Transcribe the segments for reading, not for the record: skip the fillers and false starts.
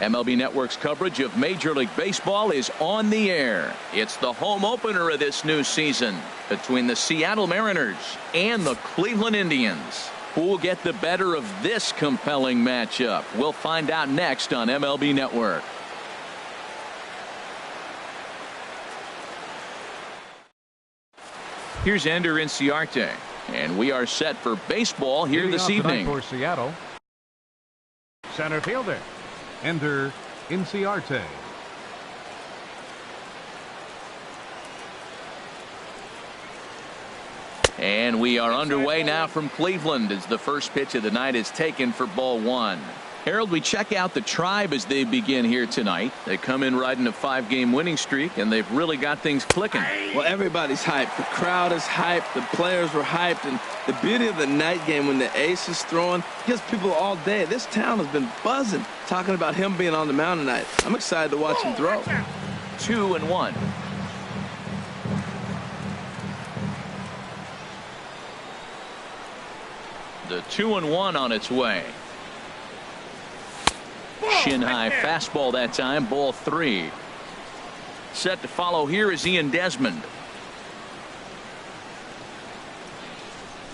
MLB Network's coverage of Major League Baseball is on the air. It's the home opener of this new season between the Seattle Mariners and the Cleveland Indians. Who will get the better of this compelling matchup? We'll find out next on MLB Network. Here's Ender Inciarte, and we are set for baseball here this evening. For Seattle, center fielder Ender Inciarte. And we are underway now from Cleveland as the first pitch of the night is taken for ball one. Harold, we check out the Tribe as they begin here tonight. They come in riding a 5-game winning streak, and they've really got things clicking. Well, everybody's hyped. The crowd is hyped. The players were hyped. And the beauty of the night game when the ace is throwing gives people all day. This town has been buzzing talking about him being on the mound tonight. I'm excited to watch him throw. 2-1. The 2-1 on its way. Shin high fastball that time, ball 3. Set to follow here is Ian Desmond.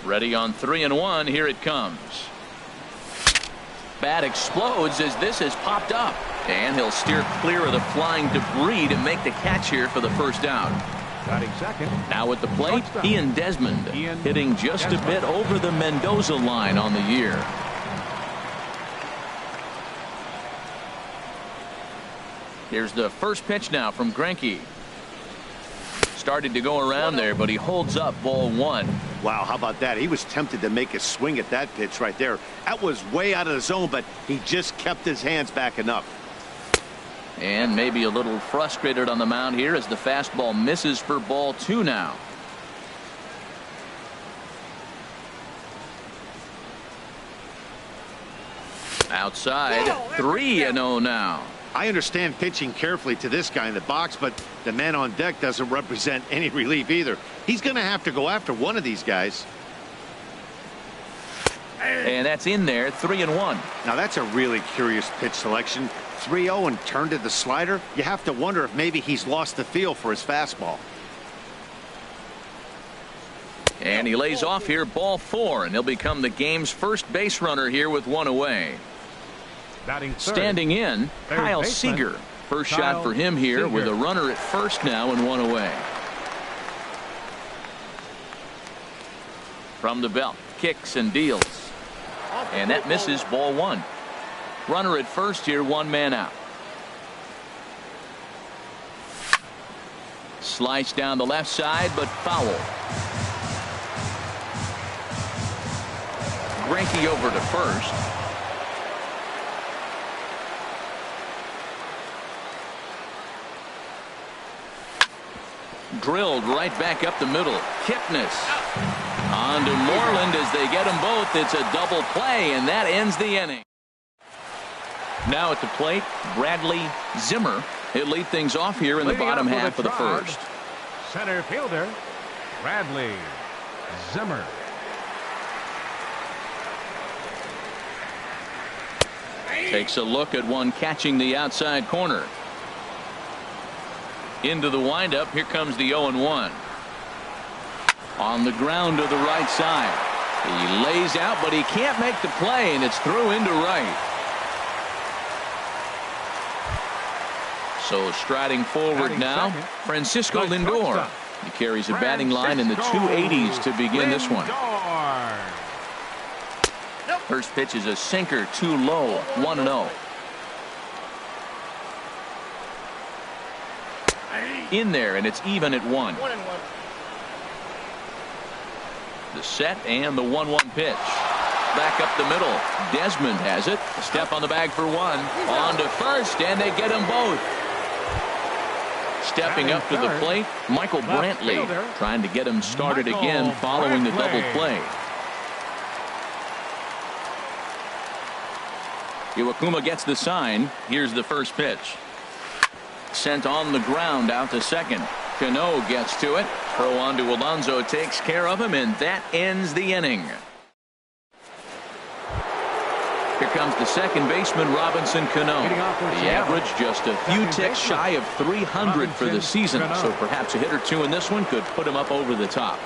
Ready on 3-1. Here it comes. Bat explodes as this has popped up, and he'll steer clear of the flying debris to make the catch here for the first out. Batting second. Now at the plate, Ian Desmond hitting just a bit over the Mendoza line on the year. Here's the first pitch now from Greinke. Started to go around there, but he holds up ball 1. Wow, how about that? He was tempted to make a swing at that pitch right there. That was way out of the zone, but he just kept his hands back enough. And maybe a little frustrated on the mound here as the fastball misses for ball 2 now. Outside, 3-0 now. I understand pitching carefully to this guy in the box, but the man on deck doesn't represent any relief either. He's going to have to go after one of these guys. And that's in there, 3-1. Now that's a really curious pitch selection. 3-0 and turned to the slider. You have to wonder if maybe he's lost the feel for his fastball. And he lays off here, ball 4, and he'll become the game's first base runner here with 1 away. Standing in, Kyle Seager. First shot for him here with a runner at first now and 1 away. From the belt, kicks and deals. And that misses, ball 1. Runner at first here, 1 man out. Slice down the left side, but foul. Greinke over to first. Drilled right back up the middle. Kipnis on to Moreland as they get them both. It's a double play, and that ends the inning. Now at the plate, Bradley Zimmer. He'll lead things off here in the bottom half of the first. Center fielder Bradley Zimmer. Takes a look at one catching the outside corner. Into the windup. Here comes the 0-1. On the ground to the right side. He lays out, but he can't make the play, and it's through into right. So striding forward now, Francisco Lindor. He carries a batting line in the 280s to begin this one. First pitch is a sinker, too low, 1-0. In there, and it's even at 1. The set and the 1-1 pitch. Back up the middle. Desmond has it. A step on the bag for 1. On to first, and they get them both. Stepping up to the plate, Michael Brantley trying to get him started again following the double play. Iwakuma gets the sign. Here's the first pitch. Sent on the ground out to second. Cano gets to it. Throw on to Alonso takes care of him, and that ends the inning. Here comes the second baseman, Robinson Cano. The average just a few ticks shy of 300 for the season, so perhaps a hit or two in this one could put him up over the top.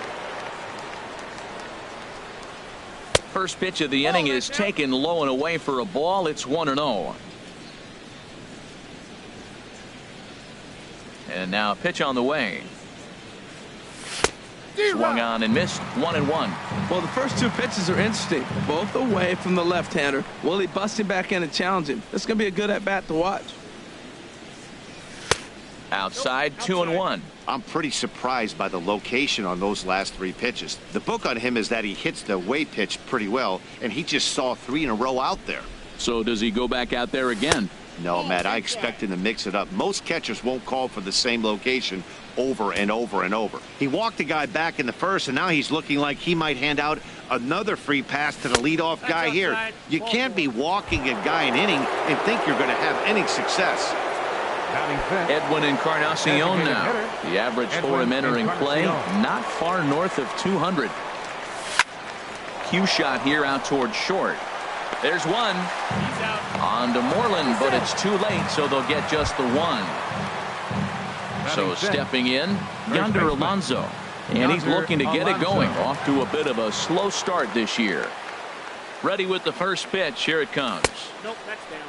First pitch of the inning is taken low and away for a ball. It's 1-0. And now a pitch on the way. Swung on and missed. 1-1. Well, the first two pitches are interesting. Both away from the left-hander. Will he bust him back in and challenge him? It's going to be a good at-bat to watch. Outside, 2-1. I'm pretty surprised by the location on those last three pitches. The book on him is that he hits the away pitch pretty well, and he just saw 3 in a row out there. So does he go back out there again? No, Matt, I expect him to mix it up. Most catchers won't call for the same location over and over and over. He walked the guy back in the first, and now he's looking like he might hand out another free pass to the leadoff guy here. You can't be walking a guy an inning and think you're going to have any success. Edwin Encarnacion now. The average for him entering play, not far north of 200. Cue shot here out towards short. There's one. On to Moreland, but it's too late, so they'll get just the one. So stepping in, Yonder Alonso. And he's looking to get it going. Off to a bit of a slow start this year. Ready with the first pitch. Here it comes.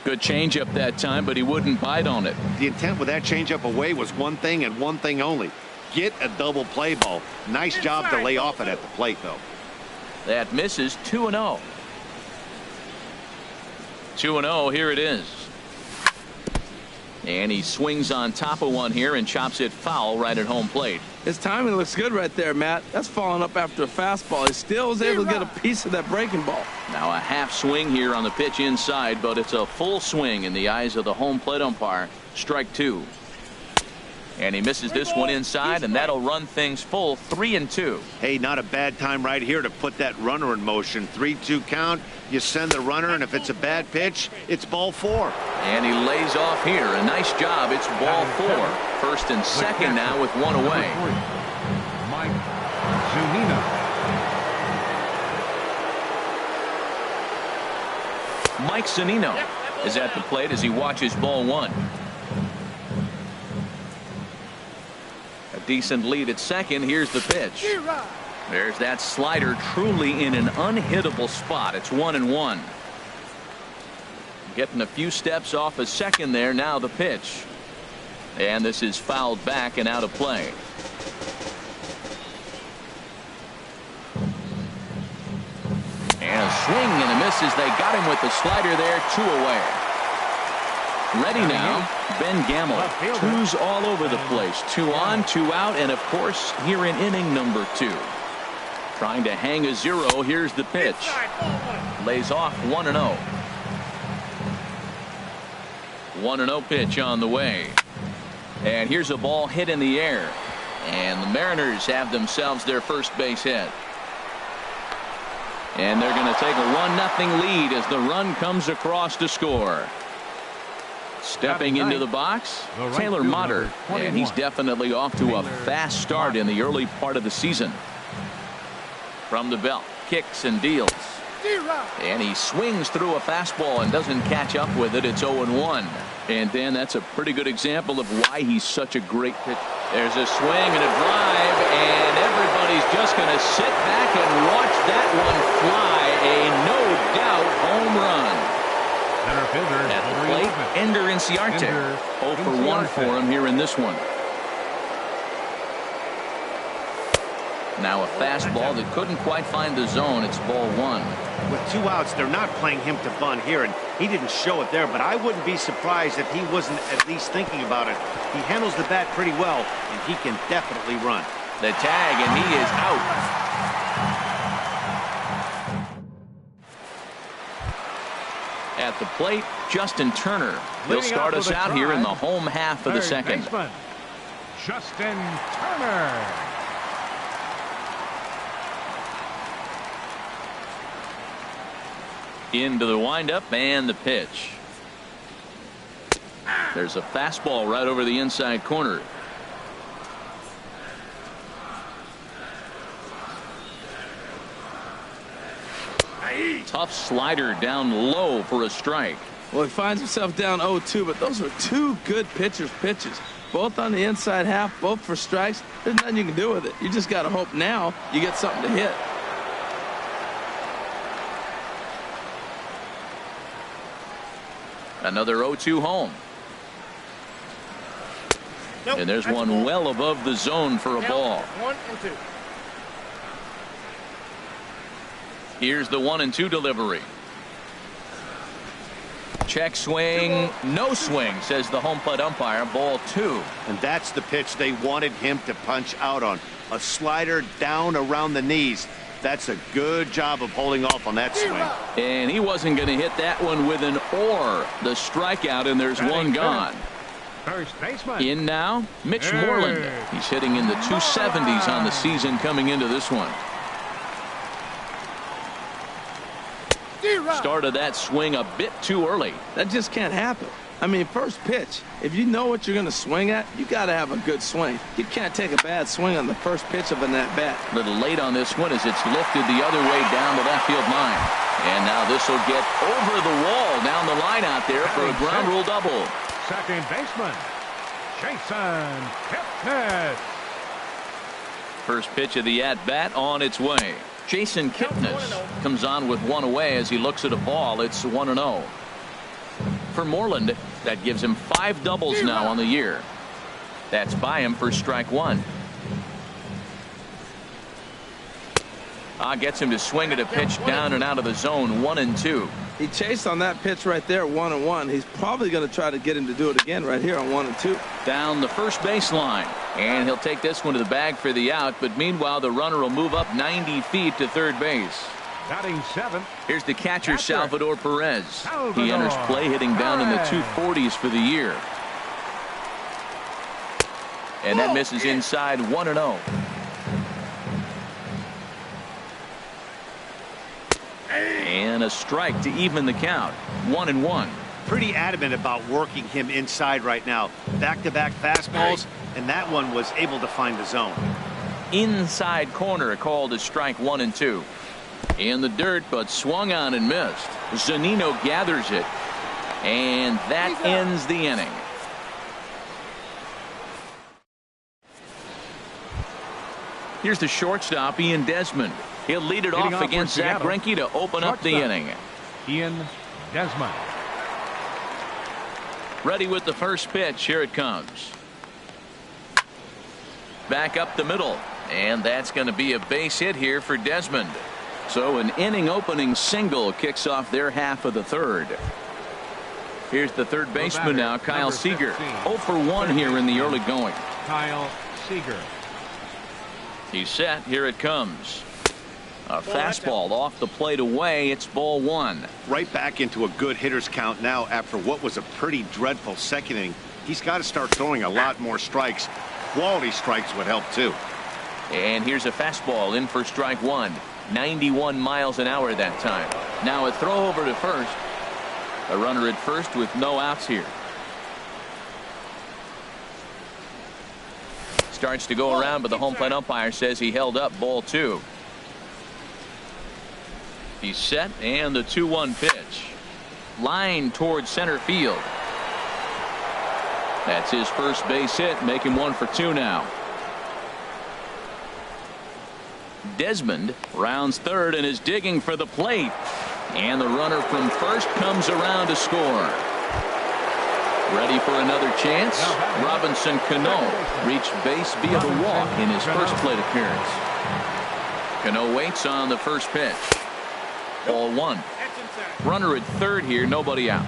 Good changeup that time, but he wouldn't bite on it. The intent with that changeup away was one thing and one thing only. Get a double play ball. Nice job to lay off it at the plate, though. That misses. 2-0. 2-0. Here it is. And he swings on top of one here and chops it foul right at home plate. His timing looks good right there, Matt. That's falling up after a fastball. He still was able to get a piece of that breaking ball. Now a half swing here on the pitch inside, but it's a full swing in the eyes of the home plate umpire. Strike 2. And he misses this one inside, and that'll run things full. 3-2. Hey, not a bad time right here to put that runner in motion. 3-2 count. You send the runner, and if it's a bad pitch, it's ball 4. And he lays off here. A nice job. It's ball 4. First and second now with one away. Mike Zunino. Mike Zunino is at the plate as he watches ball 1. A decent lead at second. Here's the pitch. There's that slider, truly in an unhittable spot. It's 1-1. Getting a few steps off a second there. Now the pitch. And this is fouled back and out of play. And a swing and a miss as they got him with the slider there. 2 away. Ready now, Ben Gamble. 2's all over the place. 2 on, 2 out, and of course here in inning number 2. Trying to hang a 0. Here's the pitch. Lays off 1-0. 1-0 pitch on the way. And here's a ball hit in the air. And the Mariners have themselves their first base hit. And they're going to take a 1-0 lead as the run comes across to score. Stepping into the box, Taylor Motter, and he's definitely off to a fast start in the early part of the season. From the belt, kicks and deals. And he swings through a fastball and doesn't catch up with it. It's 0-1. And Dan, that's a pretty good example of why he's such a great pitcher. There's a swing and a drive, and everybody's just going to sit back and watch that one fly. A no-doubt home run. Center fielder at the plate, Ender Inciarte. 0 for 1 for him here in this one. Now a fastball that couldn't quite find the zone. It's ball 1. With 2 outs, they're not playing him to bunt here, and he didn't show it there, but I wouldn't be surprised if he wasn't at least thinking about it. He handles the bat pretty well, and he can definitely run. The tag, and he is out. At the plate, Justin Turner. He'll start us out here in the home half of the second. Justin Turner. Into the windup and the pitch. There's a fastball right over the inside corner. tough slider down low for a strike. Well, he finds himself down 0-2, but those are two good pitchers' pitches. Both on the inside half, both for strikes. There's nothing you can do with it. You just got to hope now you get something to hit. Another 0-2 home. Nope, and there's one well above the zone for a ball. 1-2. Here's the 1-2 delivery. Check swing, no swing, says the home plate umpire. Ball 2. And that's the pitch they wanted him to punch out on. A slider down around the knees. That's a good job of holding off on that swing. And he wasn't going to hit that one with an or. The strikeout, and there's one gone. First baseman. In now, Mitch Moreland. He's hitting in the 270s on the season coming into this one. Started that swing a bit too early. That just can't happen. I mean, first pitch, if you know what you're going to swing at, you got to have a good swing. You can't take a bad swing on the first pitch of an at-bat. A little late on this one as it's lifted the other way down the left field line. And now this will get over the wall down the line out there for a ground rule double. Second baseman, Jason Kipnis. First pitch of the at-bat on its way. Jason Kipnis comes on with one away as he looks at a ball. It's 1-0. For Moreland, that gives him 5 doubles now on the year. That's by him for strike 1. Gets him to swing at a pitch down and out of the zone. 1-2. He chased on that pitch right there, 1-1. He's probably going to try to get him to do it again right here on 1-2. Down the first baseline. And he'll take this one to the bag for the out. But meanwhile, the runner will move up 90 feet to third base. Batting 7th. Here's the catcher, Salvador Perez. He enters play hitting down in the 240s for the year. And that misses inside. 1-0. And a strike to even the count. 1-1. Pretty adamant about working him inside right now. Back-to-back fastballs, and that one was able to find the zone. Inside corner called a strike 1-2. In the dirt, but swung on and missed. Zunino gathers it, and that ends the inning. Here's the shortstop, Ian Desmond. He'll lead it off against Zach Greinke to open up the inning. Ian Desmond. Ready with the first pitch. Here it comes. Back up the middle, and that's going to be a base hit here for Desmond. So an inning opening single kicks off their half of the third. Here's the third baseman now, Kyle Seager. 0 for 1 here in the early going. Kyle Seager. He's set. Here it comes. A fastball off the plate away. It's ball 1. Right back into a good hitter's count now after what was a pretty dreadful second inning. He's got to start throwing a lot more strikes. Quality strikes would help too. And here's a fastball in for strike 1. 91 miles an hour that time. Now a throw over to first. A runner at first with no outs here. Starts to go around, but the home plate umpire says he held up. Ball 2. He's set, and the 2-1 pitch. Line towards center field. That's his first base hit, making 1 for 2 now. Desmond rounds third and is digging for the plate. And the runner from first comes around to score. Ready for another chance? Robinson Cano reached base via the walk in his first plate appearance. Cano waits on the first pitch. Ball 1. Runner at third here, nobody out.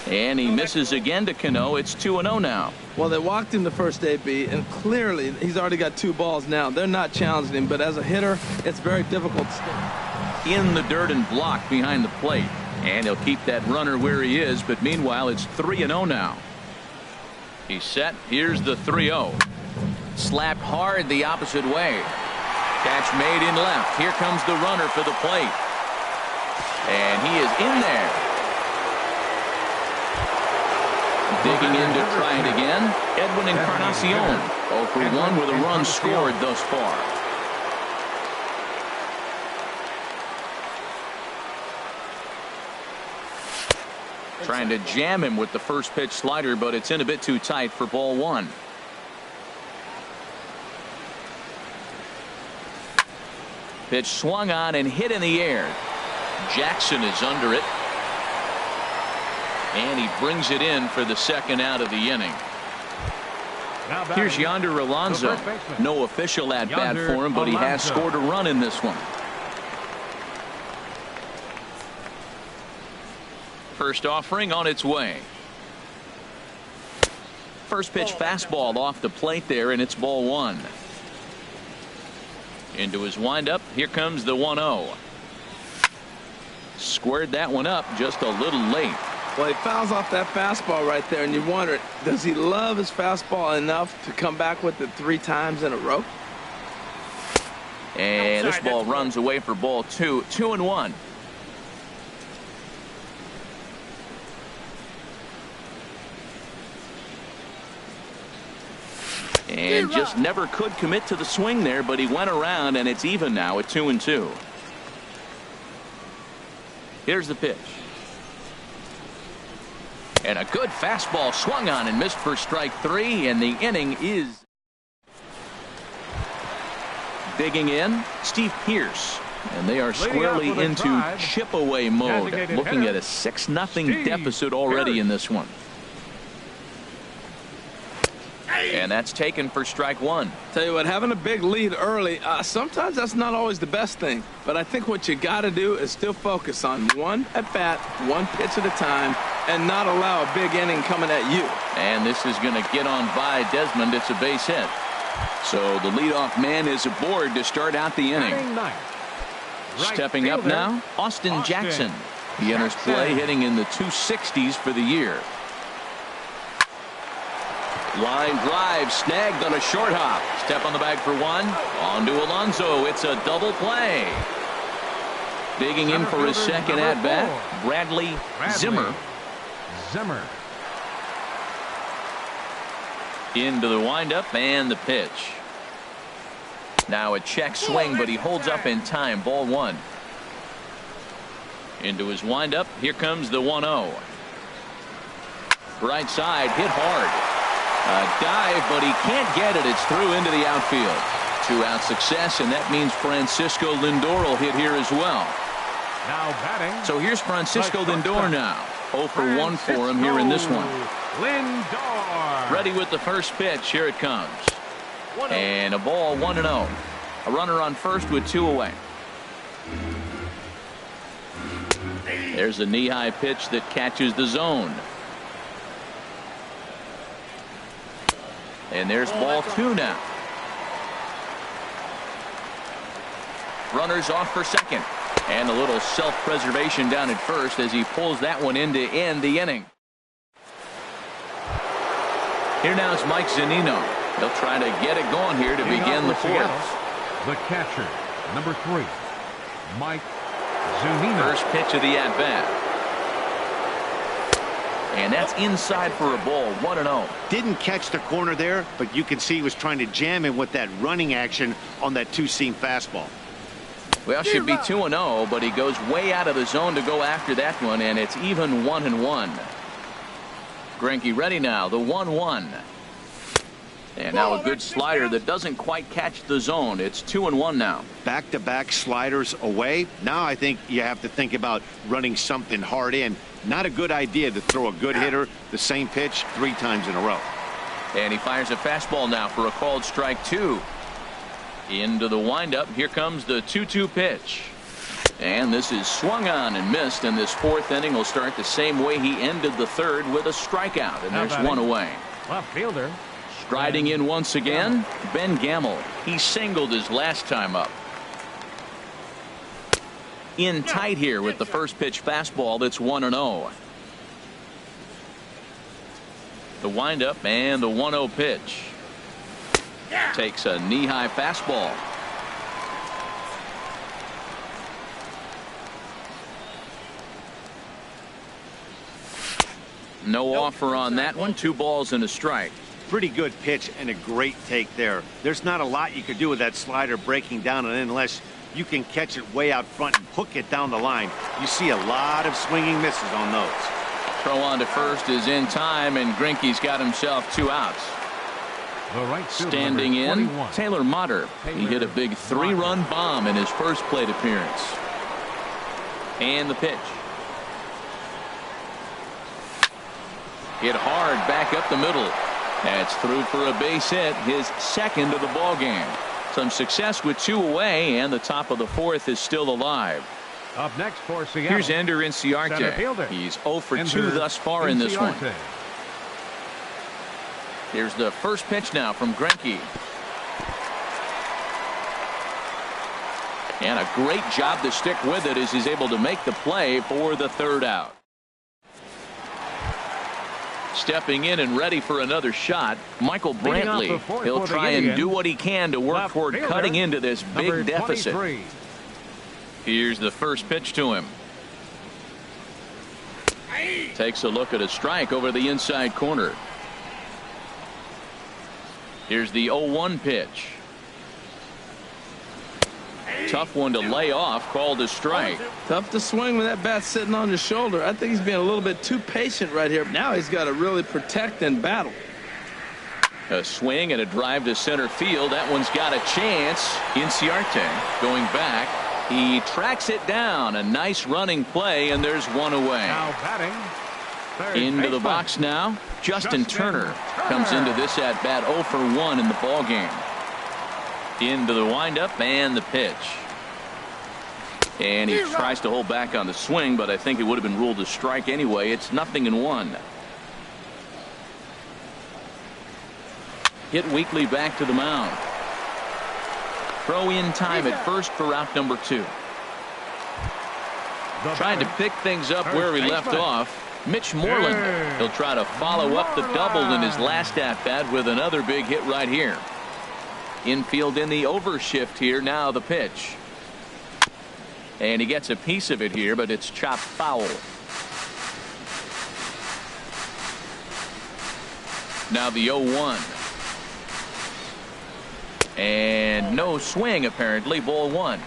And he misses again to Cano. It's 2-0 now. Well, they walked him the first AB, and clearly he's already got 2 balls now. They're not challenging him, but as a hitter, it's very difficult to stay in the dirt and blocked behind the plate. And he'll keep that runner where he is, but meanwhile, it's 3-0 now. He's set. Here's the 3-0. Slapped hard the opposite way. Catch made in left. Here comes the runner for the plate. And he is in there. Digging in to try it again, Edwin Encarnacion. 0 for 1 with a run scored thus far. Trying to jam him with the first pitch slider, but it's in a bit too tight for ball 1. Pitch swung on and hit in the air. Jackson is under it. And he brings it in for the second out of the inning. Here's Yonder Alonso. No official at bat for him, but he has scored a run in this one. First offering on its way. First pitch fastball off the plate there, and it's ball 1. Into his windup. Here comes the 1-0. Squared that one up just a little late. Well, he fouls off that fastball right there, and you wonder, does he love his fastball enough to come back with it 3 times in a row? And this ball runs away for ball 2. 2-1. And just never could commit to the swing there, but he went around, and it's even now at 2-2. Here's the pitch. And a good fastball swung on and missed for strike 3, and the inning is. Digging in, Steve Pearce. And they are squarely into chip away mode, looking at a 6-0 deficit already in this one. And that's taken for strike 1. Tell you what, having a big lead early, sometimes that's not always the best thing. But I think what you got to do is still focus on one at bat, one pitch at a time, and not allow a big inning coming at you. And this is going to get on by Desmond. It's a base hit. So the leadoff man is aboard to start out the inning. Stepping up now, Austin Jackson. He enters play hitting in the 260s for the year. Line drive snagged on a short hop. Step on the bag for 1. On to Alonso. It's a double play. Digging in for his second at bat, Bradley Zimmer. Into the windup and the pitch. Now a check swing, but he holds up in time. Ball 1. Into his windup. Here comes the 1-0. Right side, hit hard. A dive, but he can't get it. It's through into the outfield. 2-out success, and that means Francisco Lindor will hit here as well. Now batting. So here's Francisco Lindor now. 0 for 1 for him here in this one. Lindor. Ready with the first pitch. Here it comes. And a ball 1-0. A runner on first with 2 away. There's a knee-high pitch that catches the zone. And there's ball 2 now. Runners off for second. And a little self-preservation down at first as he pulls that one in to end the inning. Here now is Mike Zunino. He'll try to get it going here to begin the 4th. The catcher, number 3, Mike Zunino. First pitch of the at-bat. And that's inside for a ball. 1-0. Didn't catch the corner there, but you can see he was trying to jam him with that running action on that 2-seam fastball. Well, should be 2-0, but he goes way out of the zone to go after that one, and it's even 1-1. Greinke ready now. The 1-1. And now a good slider that doesn't quite catch the zone. It's 2-1 now. Back-to-back sliders away. Now I think you have to think about running something hard in. Not a good idea to throw a good hitter the same pitch 3 times in a row. And he fires a fastball now for a called strike 2. Into the windup. Here comes the 2-2 pitch. And this is swung on and missed. And this 4th inning will start the same way he ended the 3rd with a strikeout. And there's 1 away. Left fielder. Striding in once again, Ben Gamel. He singled his last time up. In tight here with the first pitch fastball. That's 1-0. The windup and the 1-0 pitch. Takes a knee-high fastball. No offer on that one. 2 balls and a strike. Pretty good pitch and a great take there. There's not a lot you could do with that slider breaking down and in unless you can catch it way out front and hook it down the line. You see a lot of swinging misses on those. Throw on to first is in time, and Greinke's got himself 2 outs. The right fielder, Standing in, 21. Taylor Motter. He hit a big 3-run bomb in his first plate appearance. And the pitch. Hit hard back up the middle. That's through for a base hit, his second of the ball game. Some success with 2 away, and the top of the 4th is still alive. Up next for Seattle. Here's Ender Inciarte. He's 0 for 2 thus far in this one. Here's the first pitch now from Greinke. And a great job to stick with it as he's able to make the play for the 3rd out. Stepping in and ready for another shot, Michael Brantley. He'll try and do what he can to work toward cutting into this big deficit. Here's the first pitch to him. Takes a look at a strike over the inside corner. Here's the 0-1 pitch. Tough one to lay off, called a strike. Tough to swing when that bat's sitting on your shoulder. I think he's being a little bit too patient right here. Now he's got to really protect and battle. A swing and a drive to center field. That one's got a chance. Inciarte going back. He tracks it down. A nice running play, and there's 1 away. Now batting, into the box now. Justin Turner comes into this at bat 0 for 1 in the ball game. Into the windup and the pitch. And he tries to hold back on the swing, but I think it would have been ruled a strike anyway. It's 0-1. Hit Weekly back to the mound. Throw in time at first for out number 2. Trying to pick things up where he left off. Mitch Moreland. He'll try to follow up the double in his last at bat with another big hit right here. Infield in the overshift here. Now the pitch. And he gets a piece of it here, but it's chopped foul. Now the 0-1. And no swing apparently. Ball 1.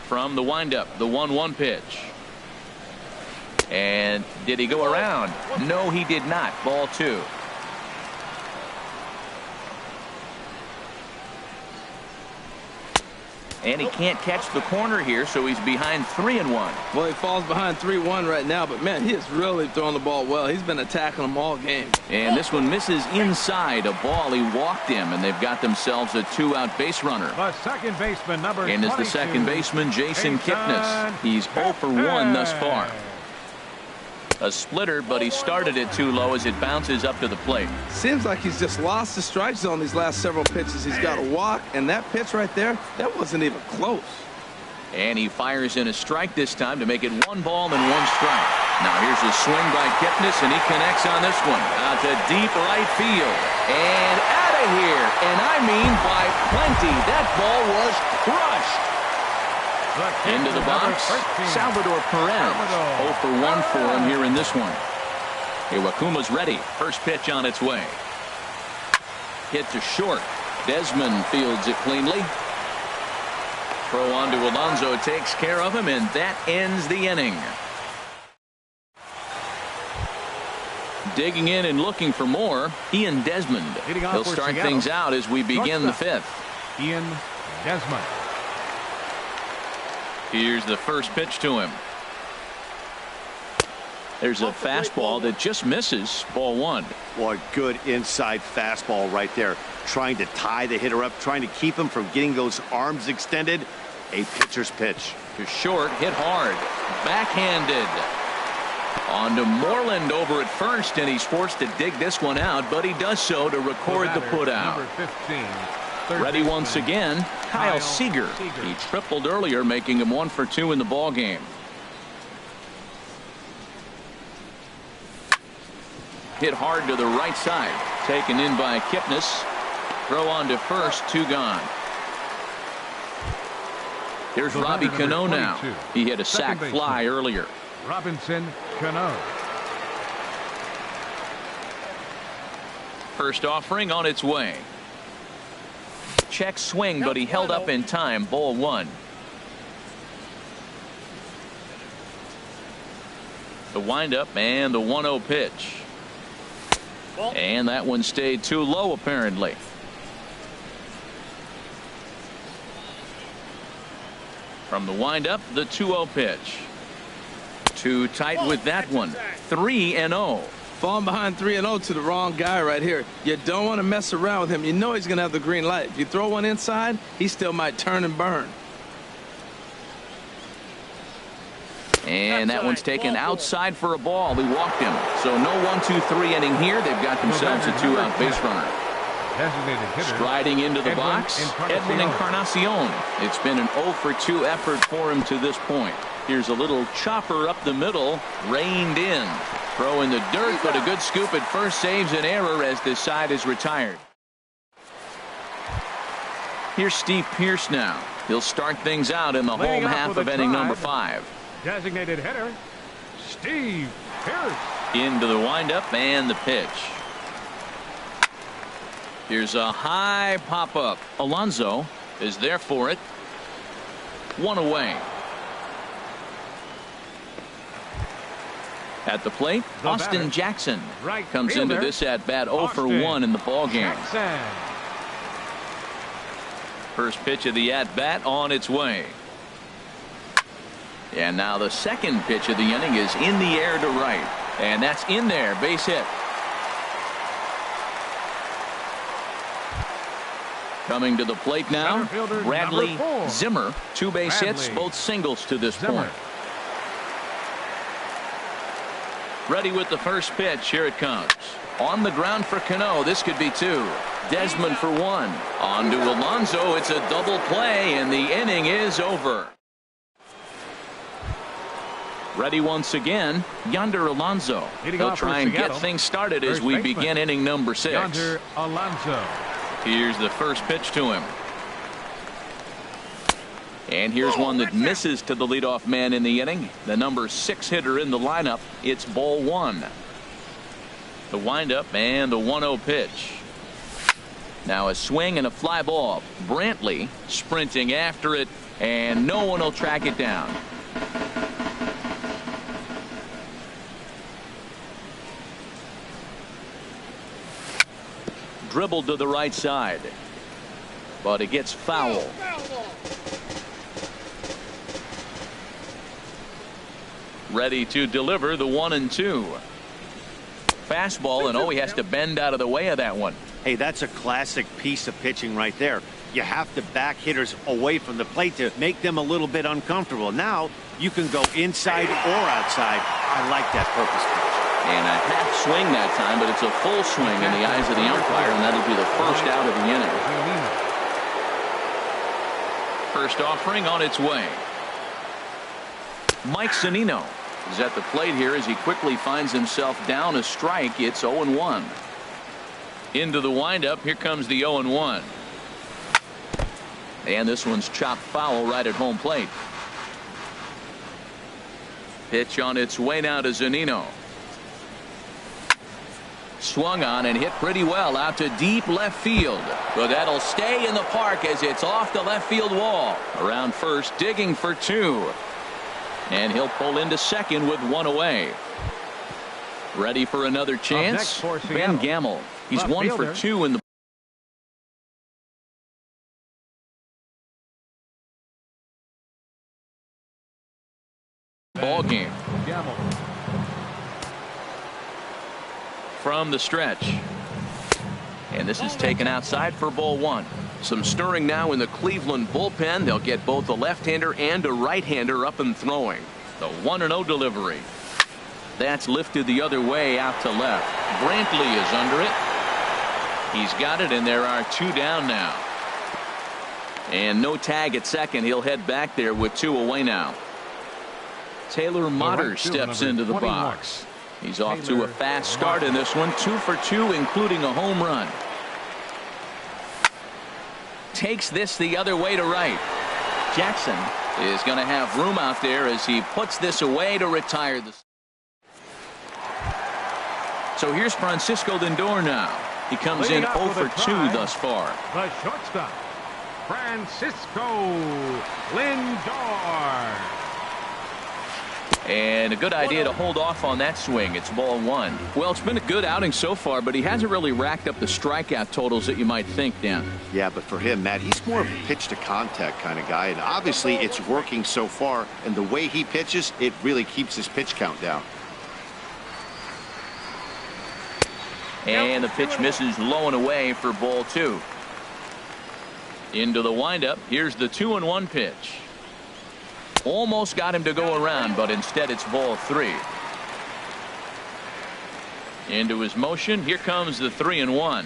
From the windup, the 1-1 pitch. And did he go around? No, he did not. Ball 2. And he can't catch the corner here, so he's behind 3-1. Well, he falls behind 3-1 right now, but man, he is really throwing the ball well. He's been attacking them all game. And this one misses inside a ball he walked him, and they've got themselves a 2-out base runner. The second baseman, number 22. And is the second baseman, Jason Kipnis. He's 0 for 1 thus far. A splitter, but he started it too low as it bounces up to the plate. Seems like he's just lost the strike zone these last several pitches. He's got a walk, and that pitch right there, that wasn't even close. And he fires in a strike this time to make it 1 ball and 1 strike. Now here's a swing by Kipnis, and he connects on this one. Out to deep right field. And out of here. And I mean by plenty. That ball was crushed. Into the box, Salvador Perez. 0 for 1 for him here in this one. Iwakuma's ready. First pitch on its way. Hit to short. Desmond fields it cleanly. Throw on to Alonso takes care of him, and that ends the inning. Digging in and looking for more, Ian Desmond. He'll start things out as we begin the 5th. Ian Desmond. Here's the first pitch to him. There's a fastball that just misses. Ball 1. Boy, good inside fastball right there. Trying to tie the hitter up, trying to keep him from getting those arms extended. A pitcher's pitch. To short, hit hard. Backhanded. On to Moreland over at first, and he's forced to dig this one out, but he does so to record the putout. Ready once again, Kyle Seager. He tripled earlier, making him 1 for 2 in the ball game. Hit hard to the right side. Taken in by Kipnis. Throw on to first, 2 gone. Here's Robbie Cano now. He hit a sac fly earlier. Robinson Cano. First offering on its way. Check swing, but he held up in time. Ball one. The windup and the 1-0 pitch. And that one stayed too low, apparently. From the windup, the 2-0 pitch. Too tight with that one. 3-0. Falling behind 3-0 to the wrong guy right here. You don't want to mess around with him. You know he's going to have the green light. If you throw one inside, he still might turn and burn. And that one's taken outside for a ball. He walked him. So no 1-2-3 inning here. They've got themselves a 2-out base runner. Striding into the box, Edwin Encarnacion. It's been an 0-for-2 effort for him to this point. Here's a little chopper up the middle, reined in. Throw in the dirt, but a good scoop at first saves an error as this side is retired. Here's Steve Pearce now. He'll start things out in the home half of inning number 5. Designated hitter, Steve Pearce. Into the windup and the pitch. Here's a high pop-up. Alonso is there for it. One away. At the plate, Austin Jackson comes into this at-bat 0 for 1 in the ballgame. First pitch of the at-bat on its way. And now the second pitch of the inning is in the air to right. And that's in there. Base hit. Coming to the plate now, Bradley Zimmer. 2 base hits, both singles to this point. Ready with the first pitch. Here it comes. On the ground for Cano. This could be 2. Desmond for 1. On to Alonso. It's a double play, and the inning is over. Ready once again, Yonder Alonso. He'll try and get things started as we begin inning number 6. Yonder Alonso. Here's the first pitch to him. And here's one that misses to the leadoff man in the inning. The number 6 hitter in the lineup. It's ball 1. The windup and the 1-0 pitch. Now a swing and a fly ball. Brantley sprinting after it, and no one will track it down. Dribbled to the right side, but it gets foul. Ready to deliver the 1-2. Fastball, and he has to bend out of the way of that one. Hey, that's a classic piece of pitching right there. You have to back hitters away from the plate to make them a little bit uncomfortable. Now you can go inside or outside. I like that purpose pitch. And a half swing that time, but it's a full swing in the eyes of the umpire, and that'll be the first out of the inning. First offering on its way. Mike Zunino is at the plate here as he quickly finds himself down a strike. It's 0-1. Into the windup. Here comes the 0-1. And this one's chopped foul right at home plate. Pitch on its way now to Zunino. Swung on and hit pretty well out to deep left field. But that'll stay in the park as it's off the left field wall. Around first, digging for 2. And he'll pull into second with 1 away. Ready for another chance? Ben Gamel. He's 1 for 2 in the ball game. From the stretch, and this is taken outside for ball 1. Some stirring now in the Cleveland bullpen. They'll get both a left-hander and a right-hander up and throwing. The 1-0 delivery. That's lifted the other way out to left. Brantley is under it. He's got it, and there are 2 down now. And no tag at second. He'll head back there with 2 away now. Taylor Motter steps into the box. He's off to a fast start in this one. 2 for 2, including a home run. Takes this the other way to right. Jackson is going to have room out there as he puts this away to retire the. So here's Francisco Lindor now. He comes in 0 for 2 thus far. The shortstop, Francisco Lindor. And a good idea to hold off on that swing. It's ball 1. Well, it's been a good outing so far, but he hasn't really racked up the strikeout totals that you might think, Dan. Yeah, but for him, Matt, he's more of a pitch to contact kind of guy, and obviously it's working so far, and the way he pitches, it really keeps his pitch count down. And the pitch misses low and away for ball 2. Into the windup. Here's the 2-1 pitch. Almost got him to go around, but instead it's ball 3. Into his motion. Here comes the 3-1.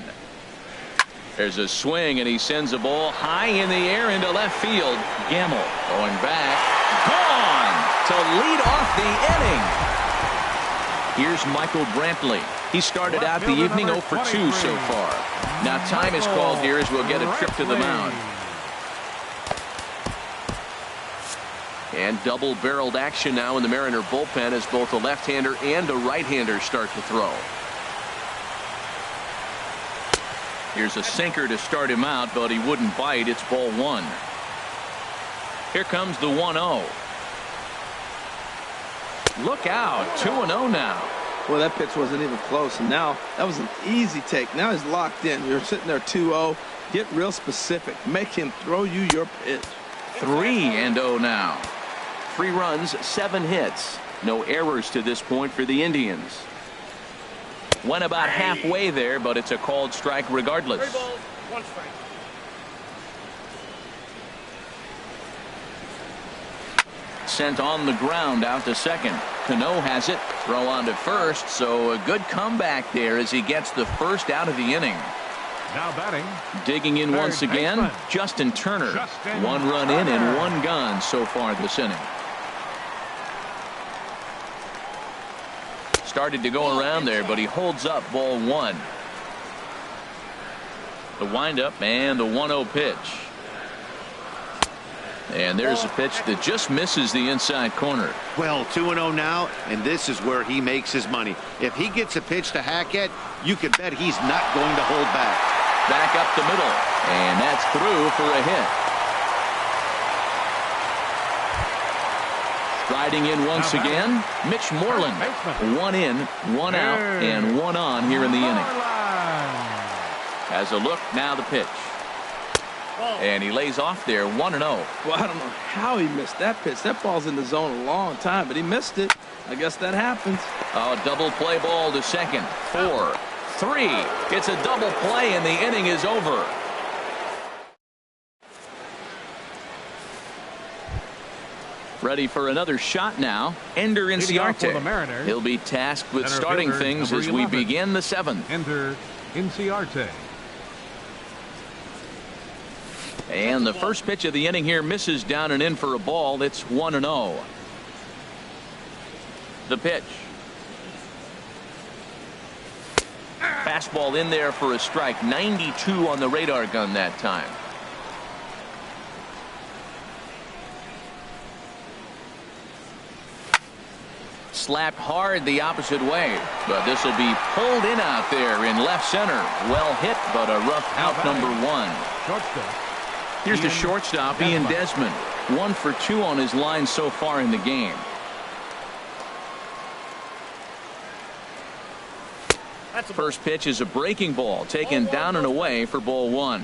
There's a swing, and he sends a ball high in the air into left field. Gamble going back. Gone to lead off the inning. Here's Michael Brantley. He started out the evening 0 for 2 so far. Now time is called here as we'll get a trip to the mound. And double-barreled action now in the Mariner bullpen as both a left-hander and a right-hander start to throw. Here's a sinker to start him out, but he wouldn't bite. It's ball 1. Here comes the 1-0. Look out, 2-0 now. Well, that pitch wasn't even close, and now that was an easy take. Now he's locked in. You're sitting there 2-0. Get real specific. Make him throw you your pitch. 3-0 now. 3 runs, 7 hits. No errors to this point for the Indians. Went about halfway there, but it's a called strike regardless. 3 balls, 1 strike. Sent on the ground out to second. Cano has it. Throw on to first. So a good comeback there as he gets the first out of the inning. Now batting. Digging in once again, Justin Turner. 1 run in and 1 gone so far this inning. Started to go around there, but he holds up ball 1. The windup and the 1-0 pitch. And there's a pitch that just misses the inside corner. Well, 2-0 now, and this is where he makes his money. If he gets a pitch to hack at, you can bet he's not going to hold back. Back up the middle, and that's through for a hit. Striding in once again, Mitch Moreland. 1 in, 1 out, and 1 on here in the inning. Has a look, now the pitch. And he lays off there 1-0. Well, I don't know how he missed that pitch. That ball's in the zone a long time, but he missed it. I guess that happens. A double play ball to second. 4, 3. It's a double play, and the inning is over. Ready for another shot now. Ender Inciarte. He'll be tasked with starting things as we begin the 7th. Ender Inciarte. And the first pitch of the inning here misses down and in for a ball. It's 1-0. The pitch. Fastball in there for a strike. 92 on the radar gun that time. Slapped hard the opposite way, but this will be pulled in out there in left center. Well hit, but a rough out number 1. Shortstop. Here's the shortstop, Ian Desmond. 1 for 2 on his line so far in the game. First pitch is a breaking ball taken down and away for ball 1.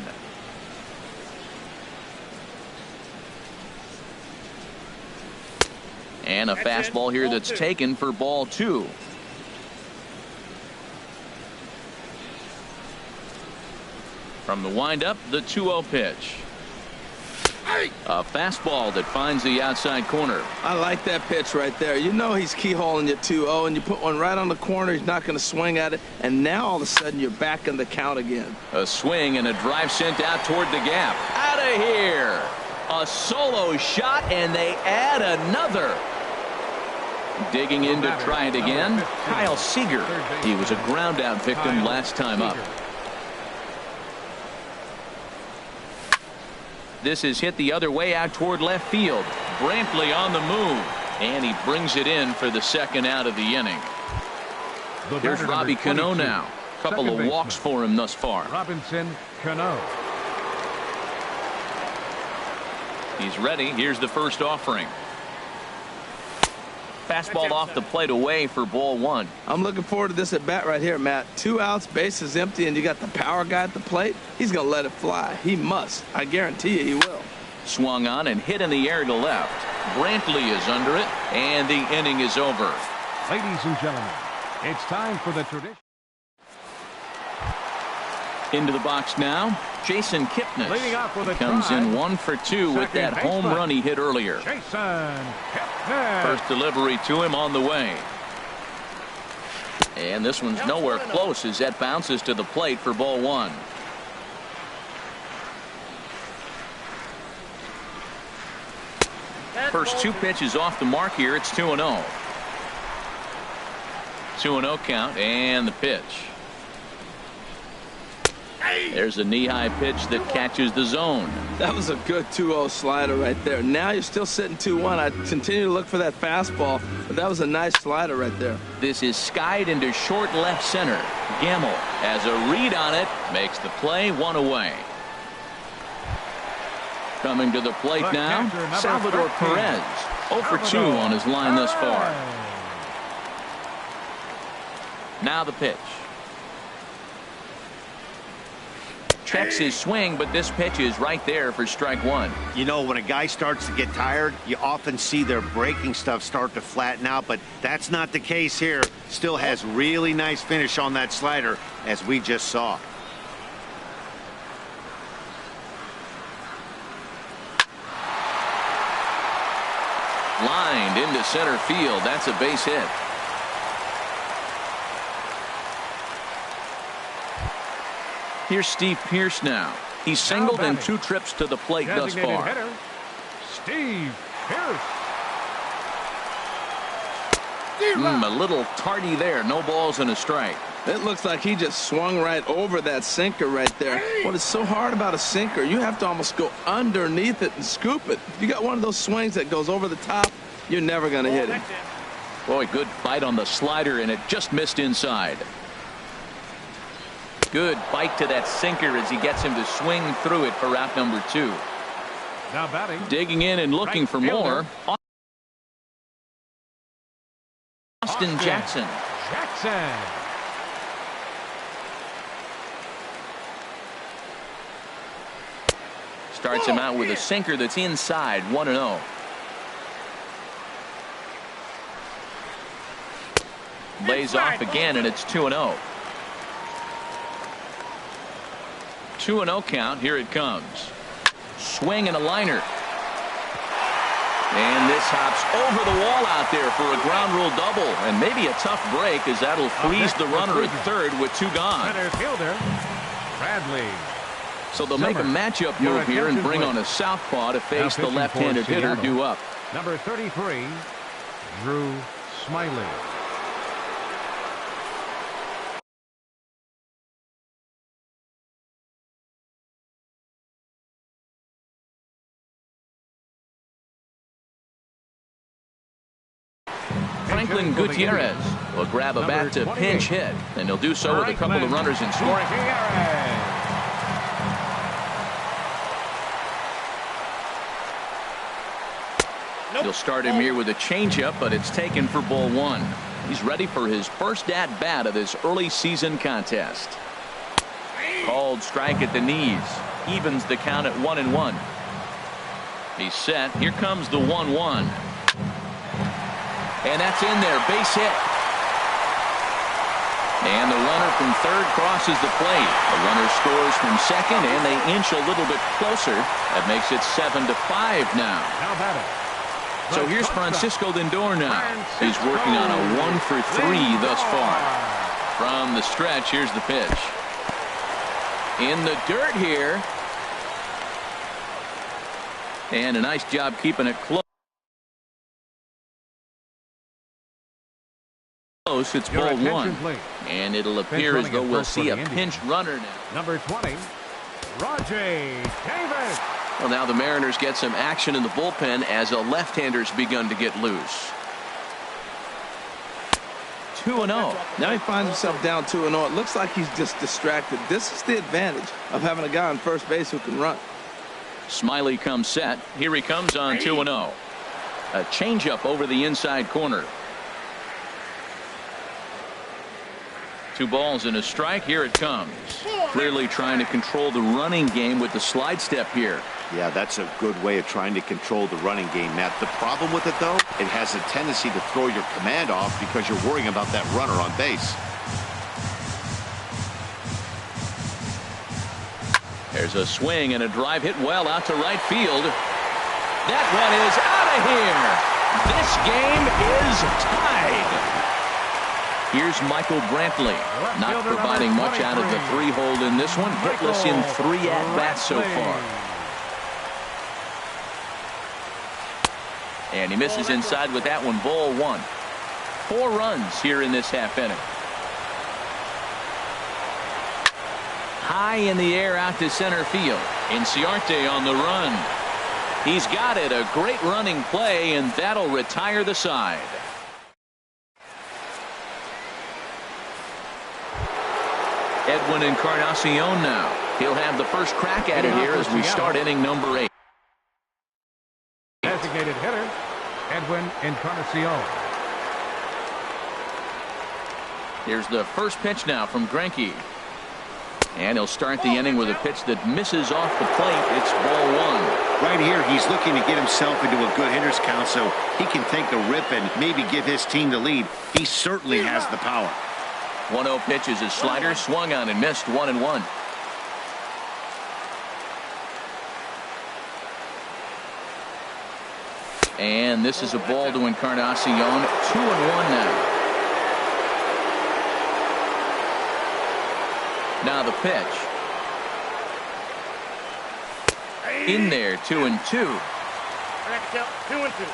And a fastball here that's taken for ball 2. From the windup, the 2-0 pitch. A fastball that finds the outside corner. I like that pitch right there. You know he's keyholing you 2-0, and you put one right on the corner. He's not going to swing at it, and now all of a sudden you're back in the count again. A swing and a drive sent out toward the gap. Out of here. A solo shot, and they add another. Digging in to try it again, Kyle Seager. He was a ground out victim last time up. This is hit the other way out toward left field. Brantley on the move, and he brings it in for the second out of the inning. Here's Robbie Cano now. Couple of walks for him thus far. Robinson Cano. He's ready. Here's the first offering. Fastball off the plate away for ball one. I'm looking forward to this at bat right here, Matt. 2 outs, bases empty, and you got the power guy at the plate. He's going to let it fly. He must. I guarantee you he will. Swung on and hit in the air to left. Brantley is under it, and the inning is over. Ladies and gentlemen, it's time for the tradition. Into the box now, Jason Kipnis. Leading off with a comes drive. in 1 for 2 with that home run he hit earlier. Jason Kipnis. First delivery to him on the way. And this one's nowhere close as that bounces to the plate for ball one. First 2 pitches off the mark here. It's 2-0. 2-0 count and the pitch. There's a knee-high pitch that catches the zone. That was a good 2-0 slider right there. Now you're still sitting 2-1. I continue to look for that fastball, but that was a nice slider right there. This is skied into short left center. Gamble has a read on it, makes the play, 1 away. Coming to the plate now, Salvador Perez. 0 for 2 on his line thus far. Now the pitch. Checks his swing, but this pitch is right there for strike one. You know, when a guy starts to get tired, you often see their breaking stuff start to flatten out, but that's not the case here. Still has really nice finish on that slider, as we just saw. Lined into center field. That's a base hit. Here's Steve Pearce now. He's singled in 2 trips to the plate thus far. Hitter, Steve Pearce. A little tardy there. No balls and a strike. It looks like he just swung right over that sinker right there. What is so hard about a sinker, you have to almost go underneath it and scoop it. If you got one of those swings that goes over the top, you're never going to hit it. Boy, good bite on the slider, and it just missed inside. Good bite to that sinker as he gets him to swing through it for out number 2. Now batting. Digging in and looking for more. Austin Jackson. Starts him out with a sinker that's inside. 1-0. Lays off again, and it's 2-0. 2-0 count. Here it comes. Swing and a liner. And this hops over the wall out there for a ground rule double, and maybe a tough break as that'll freeze the runner at third with 2 gone. Center fielder Bradley. So they'll make a matchup move here and bring on a southpaw to face the left-handed hitter due up. Number 33, Drew Smiley. Franklin Gutierrez will grab a bat to pinch hit, and he'll do so with a couple of runners in scoring. He'll start him here with a changeup, but it's taken for ball one. He's ready for his first at-bat of this early season contest. Called strike at the knees. Evens the count at 1-1. He's set. Here comes the 1-1. And that's in there. Base hit. And the runner from third crosses the plate. The runner scores from second, and they inch a little bit closer. That makes it 7-5 now. So here's Francisco Lindor now. He's working on a 1 for 3 thus far. From the stretch, here's the pitch. In the dirt here. And a nice job keeping it close. It's ball one. And it'll appear as though we'll see a pinch runner now. Number 20, Rajay Davis. Well, now the Mariners get some action in the bullpen as a left-hander's begun to get loose. 2-0. Now he finds himself down 2-0. It looks like he's just distracted. This is the advantage of having a guy on first base who can run. Smiley comes set. Here he comes on 2-0. A changeup over the inside corner. 2 balls and a strike. Here it comes. Clearly trying to control the running game with the slide step here. Yeah, that's a good way of trying to control the running game, Matt. The problem with it, though, it has a tendency to throw your command off because you're worrying about that runner on base. There's a swing and a drive hit well out to right field. That one is out of here. This game is tied. Here's Michael Brantley, not providing much out of the 3-hole in this one. Hitless in 3 at-bats so far. And he misses inside with that one. Ball 1. 4 runs here in this half inning. High in the air out to center field. Inciarte on the run. He's got it. A great running play, and that'll retire the side. Edwin Encarnacion now. He'll have the first crack at it here as we start inning number 8. Designated hitter, Edwin Encarnacion. Here's the first pitch now from Greinke. And he'll start the inning with a pitch that misses off the plate. It's ball 1. Right here, he's looking to get himself into a good hitter's count so he can take a rip and maybe give his team the lead. He certainly has the power. 1-0 pitch is his slider, swung on and missed. 1-1. And this is a ball to Encarnacion. 2-1 now. Now the pitch. In there, 2-2. 2-2.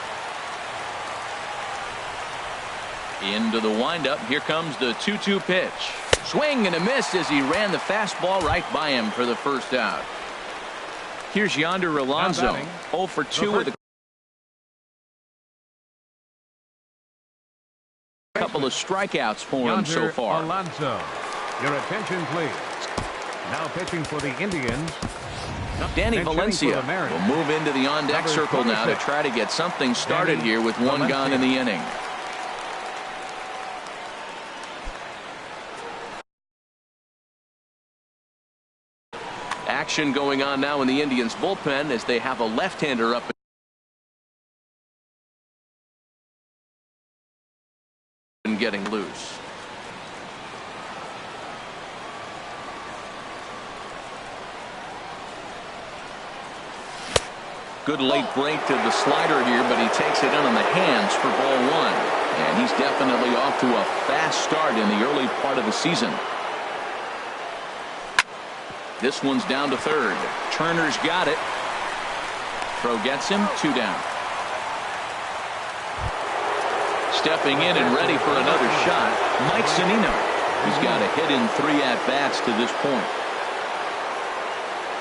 Into the windup. Here comes the 2-2 pitch. Swing and a miss as he ran the fastball right by him for the first out. Here's Yonder Alonso. 0 for 2 with a couple of strikeouts for him so far. Alonso. Your attention, please. Now pitching for the Indians. Danny Valencia will move into the on-deck circle now to try to get something started here with 1 gone in the inning. Action going on now in the Indians bullpen as they have a left-hander up and getting loose. Good late break to the slider here, but he takes it in on the hands for ball 1. And he's definitely off to a fast start in the early part of the season. This one's down to third. Turner's got it. Throw gets him. 2 down. Stepping in and ready for another shot, Mike Zunino. He's got a hit in 3 at-bats to this point.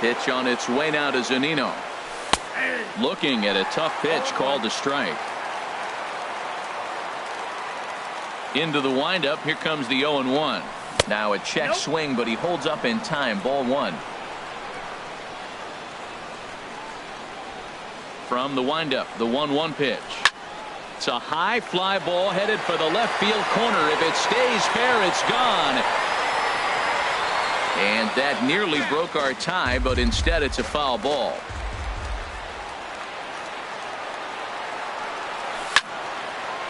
Pitch on its way now to Zunino. Looking at a tough pitch called a strike. Into the windup. Here comes the 0-1. Now a check swing, but he holds up in time. Ball 1. From the windup, the 1-1 pitch. It's a high fly ball headed for the left field corner. If it stays fair, it's gone. And that nearly broke our tie, but instead it's a foul ball.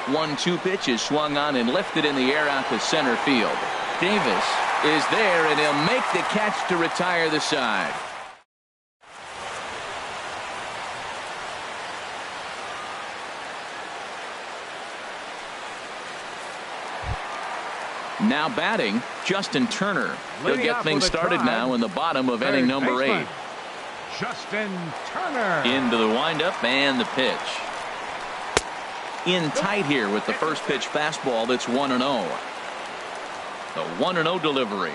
One-two pitch is swung on and lifted in the air out to center field. Davis is there, and he'll make the catch to retire the side. Now batting, Justin Turner. He'll get things started now in the bottom of inning number 8. Justin Turner. Into the windup and the pitch. In tight here with the first pitch fastball. That's 1-0. The 1-0 delivery.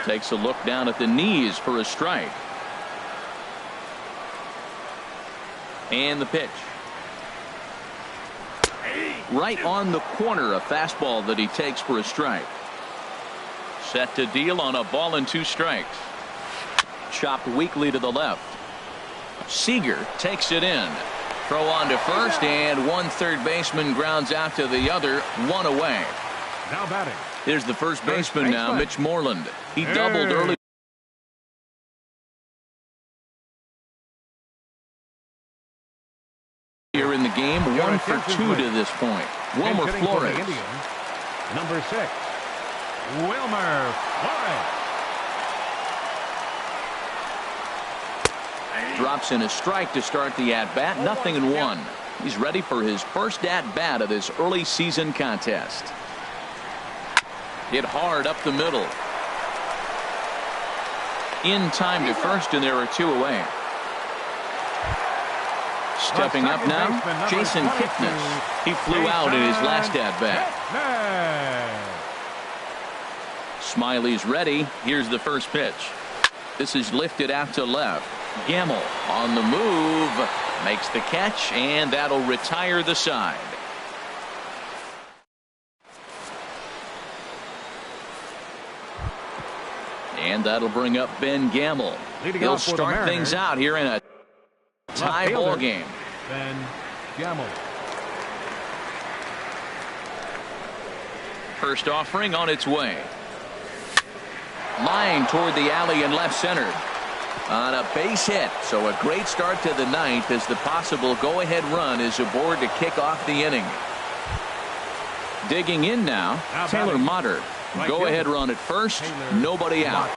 Takes a look down at the knees for a strike. And the pitch. Right on the corner, a fastball that he takes for a strike. Set to deal on a ball and 2 strikes. Chopped weakly to the left. Seager takes it in. Throw on to first, and one third baseman grounds out to the other, 1 away. Now batting. Here's the first baseman now, Mitch Moreland. He doubled early here in the game. 1 for 2 to this point. Wilmer Flores. Number 6, Wilmer Flores. Drops in a strike to start the at-bat. 0-1. He's ready for his first at-bat of this early season contest. Hit hard up the middle. In time to first, and there are 2 away. Stepping up now, Jason Kipnis. He flew out in his last at-bat. Smiley's ready. Here's the first pitch. This is lifted out to left. Gamble on the move, makes the catch, and that'll retire the side. And that'll bring up Ben Gamble. He'll start things out here in a tie ball game. Ben Gamble. First offering on its way. Line toward the alley in left center. On a base hit, so a great start to the 9th as the possible go-ahead run is aboard to kick off the inning. Digging in now, Taylor Motter. Go-ahead run at first, nobody out.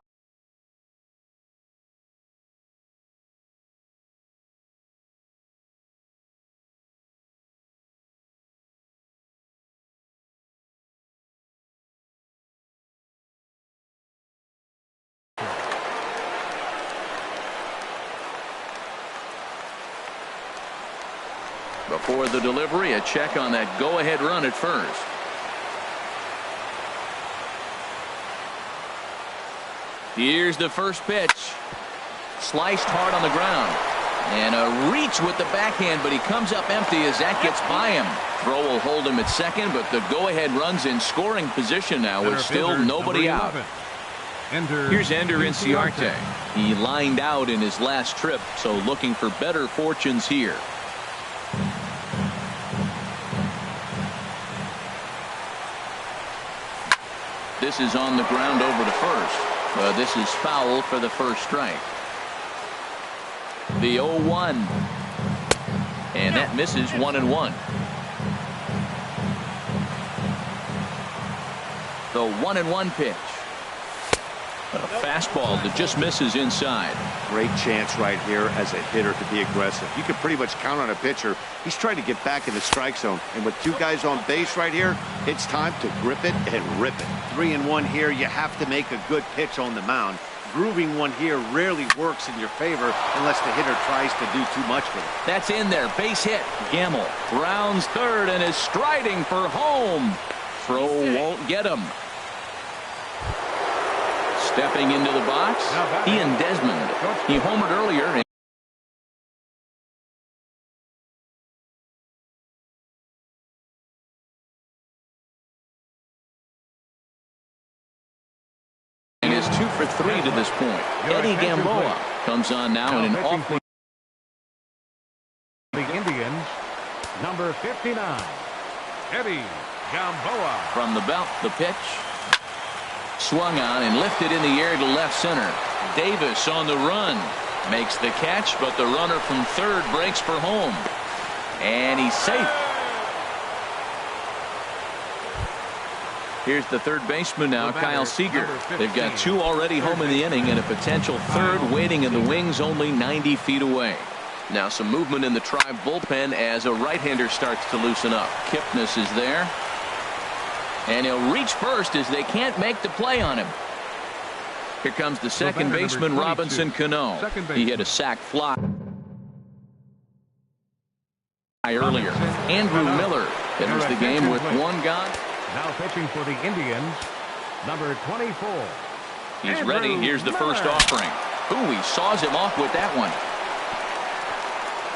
Before the delivery, a check on that go-ahead run at first. Here's the first pitch. Sliced hard on the ground. And a reach with the backhand, but he comes up empty as that gets by him. Throw will hold him at second, but the go-ahead run's in scoring position now with still nobody out. Here's Ender Inciarte. He lined out in his last trip, so looking for better fortunes here. This is on the ground over to first. This is foul for the first strike. The 0-1. And that misses 1-1. The 1-1 pitch. A fastball that just misses inside. Great chance right here as a hitter to be aggressive. You can pretty much count on a pitcher. He's trying to get back in the strike zone. And with 2 guys on base right here, it's time to grip it and rip it. 3-1 here. You have to make a good pitch on the mound. Grooving one here rarely works in your favor unless the hitter tries to do too much with it. That's in there. Base hit. Gamble rounds third and is striding for home. Throw won't get him. Stepping into the box, Ian Desmond. He homered earlier. And is 2 for 3 to this point. Eddie Gamboa comes on now in an awfully. The Indians, number 59, Eddie Gamboa. From the belt, the pitch. Swung on and lifted in the air to left center. Davis on the run. Makes the catch, but the runner from third breaks for home. And he's safe. Here's the third baseman now, Kyle Seager. They've got 2 already home in the inning and a potential third waiting in the wings only 90 feet away. Now some movement in the Tribe bullpen as a right-hander starts to loosen up. Kipnis is there. And he'll reach first as they can't make the play on him. Here comes the second baseman, Robinson Cano. He hit a sac fly earlier. Andrew Miller enters the game with 1 gone. Now pitching for the Indians, number 24. He's ready. Here's the first offering. Ooh, he saws him off with that one.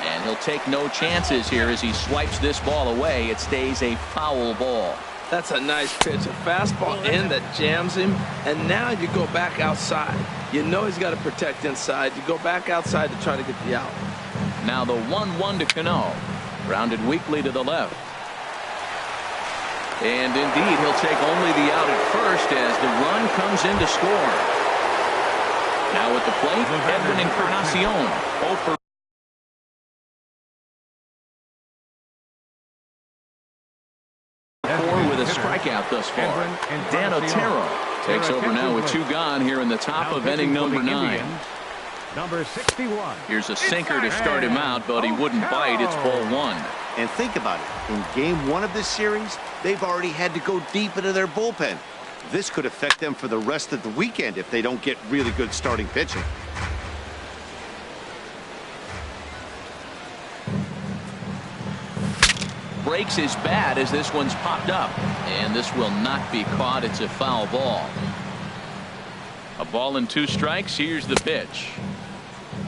And he'll take no chances here as he swipes this ball away. It stays a foul ball. That's a nice pitch. A fastball in that jams him. And now you go back outside. You know he's got to protect inside. You go back outside to try to get the out. Now the 1-1 to Cano. Grounded weakly to the left. And indeed, he'll take only the out at first as the run comes in to score. Now at the plate, Edwin Encarnacion. 0 for with a strikeout thus far. Dan Otero takes over now with 2 gone here in the top of inning number 9. Number 61. Here's a sinker to start him out, but he wouldn't bite. It's ball 1. And think about it. In game 1 of this series, they've already had to go deep into their bullpen. This could affect them for the rest of the weekend if they don't get really good starting pitching. Breaks his bat as this one's popped up. And this will not be caught. It's a foul ball. A ball and 2 strikes. Here's the pitch.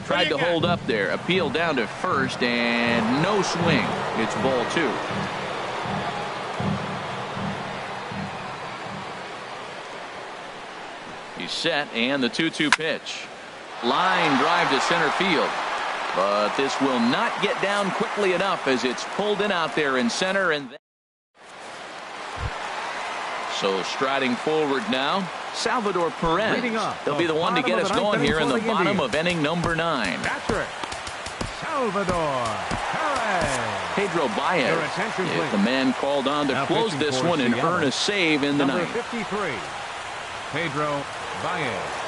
Tried to hold up there. Appeal down to first and no swing. It's ball 2. He's set and the 2-2 pitch. Line drive to center field. But this will not get down quickly enough as it's pulled in out there in center. And so striding forward now, Salvador Perez. He'll be the one to get us going here in the bottom of inning number 9. Patrick Salvador Perez. Pedro Baez is the man called on to close this one and earn a save in the ninth. 53, Pedro Baez.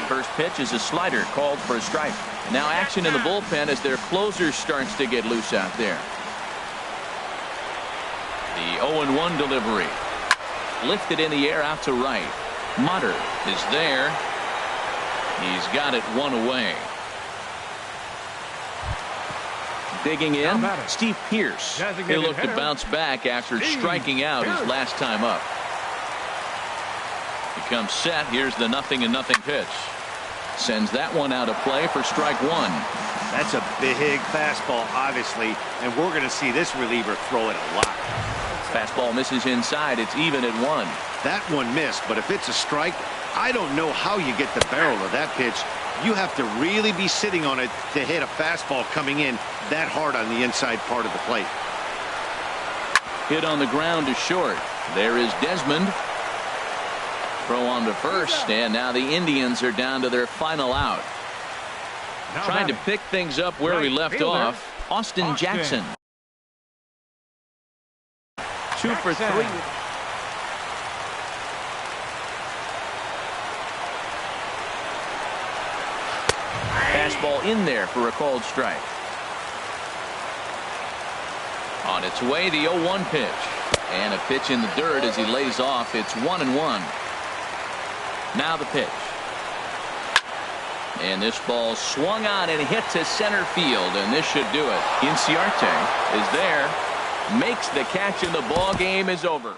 First pitch is a slider called for a strike. Now action in the bullpen as their closer starts to get loose out there. The 0-1 delivery. Lifted in the air out to right. Mutter is there. He's got it 1 away. Digging in, Steve Pearce. He'll look to bounce back after striking out his last time up. He comes set. Here's the 0-0 pitch. Sends that one out of play for strike 1. That's a big fastball, obviously, and we're going to see this reliever throw it a lot. Fastball misses inside. It's even at 1. That one missed, but if it's a strike, I don't know how you get the barrel of that pitch. You have to really be sitting on it to hit a fastball coming in that hard on the inside part of the plate. Hit on the ground to short. There is Desmond. Throw on to first, and now the Indians are down to their final out. Trying to pick things up where we left off, Austin Jackson. 2 for 3. Fastball in there for a called strike. On its way, the 0-1 pitch. And a pitch in the dirt as he lays off. It's 1-1. Now the pitch. And this ball swung on and hit to center field, and this should do it. Inciarte is there, makes the catch, and the ball game is over.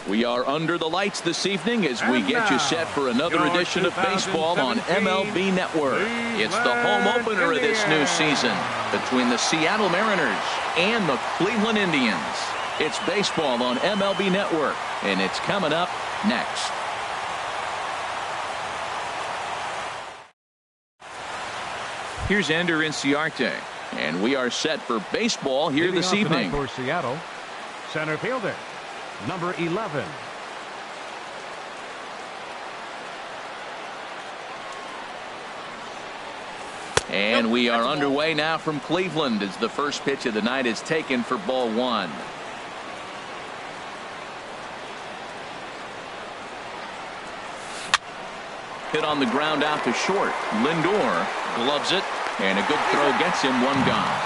We are under the lights this evening as we get you set for another edition of baseball on MLB Network. It's the home opener of this new season between the Seattle Mariners and the Cleveland Indians. It's baseball on MLB Network, and it's coming up next. Here's Ender Inciarte, and we are set for baseball here this evening. For Seattle, center fielder, number 11. And we are underway now from Cleveland as the first pitch of the night is taken for ball one. Hit on the ground out to short. Lindor gloves it, and a good throw gets him one gone.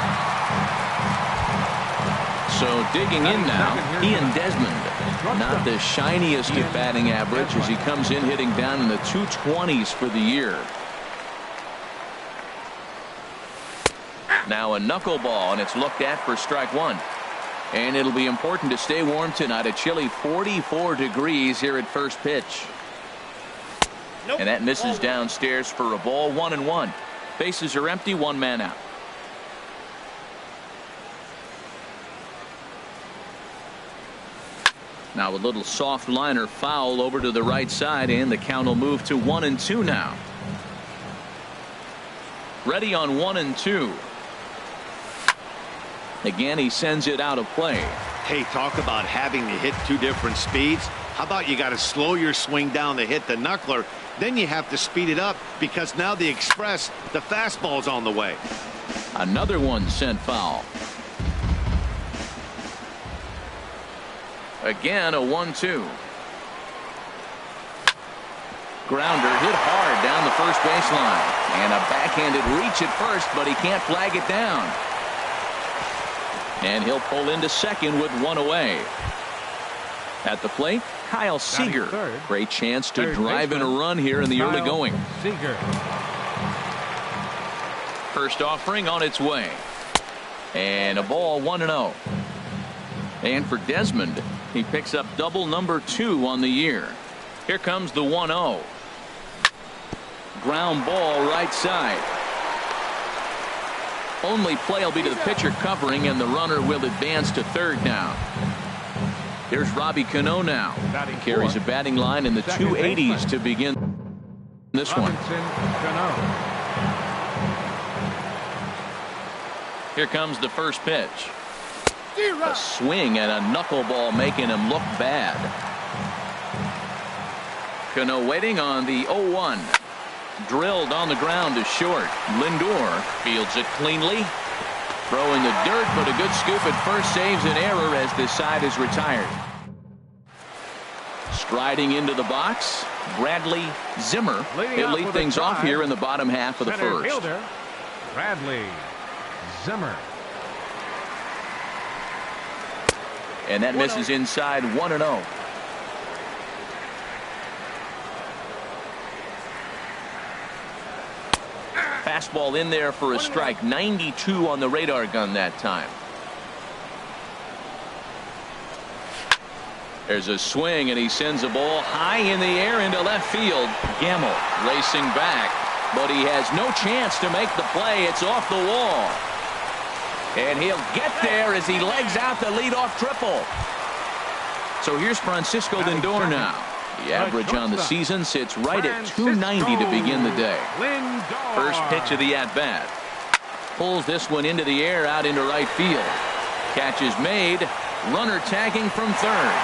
So digging in now, Ian Desmond. Not the shiniest of batting average as he comes in hitting down in the 220s for the year. Now a knuckleball, and it's looked at for strike one. And it'll be important to stay warm tonight. A chilly 44 degrees here at first pitch. And that misses downstairs for a ball, 1-1. Bases are empty, one man out. Now a little soft liner foul over to the right side, and the count will move to 1-2 now. Ready on 1-2. Again, he sends it out of play. Hey, talk about having to hit two different speeds. How about you got to slow your swing down to hit the knuckler, then you have to speed it up because now the express, the fastball's on the way. Another one sent foul. Again, a 1-2. Grounder hit hard down the first baseline, and a backhanded reach at first, but he can't flag it down. And he'll pull into second with one away. At the plate, Kyle Seager. Great chance to drive in a run here in the early going. Seager. First offering on its way. And a ball, 1-0. And for Desmond, he picks up double number 2 on the year. Here comes the 1-0. Ground ball right side. Only play will be to the pitcher covering, and the runner will advance to third now. Here's Robbie Cano now. He carries a batting line in the 280s to begin this one. Here comes the first pitch. A swing and a knuckleball making him look bad. Cano waiting on the 0-1. Drilled on the ground to short. Lindor fields it cleanly. Throw in the dirt, but a good scoop at first saves an error as this side is retired. Striding into the box, Bradley Zimmer. He'll lead things off here in the bottom half of the first. Fielder, Bradley Zimmer. And that misses inside, 1-0. Fastball in there for a strike. 92 on the radar gun that time. There's a swing, and he sends a ball high in the air into left field. Gamble racing back, but he has no chance to make the play. It's off the wall. And he'll get there as he legs out the leadoff triple. So here's Francisco Lindor now. The average on the season sits right at 290 to begin the day. First pitch of the at-bat. Pulls this one into the air out into right field. Catch is made. Runner tagging from third.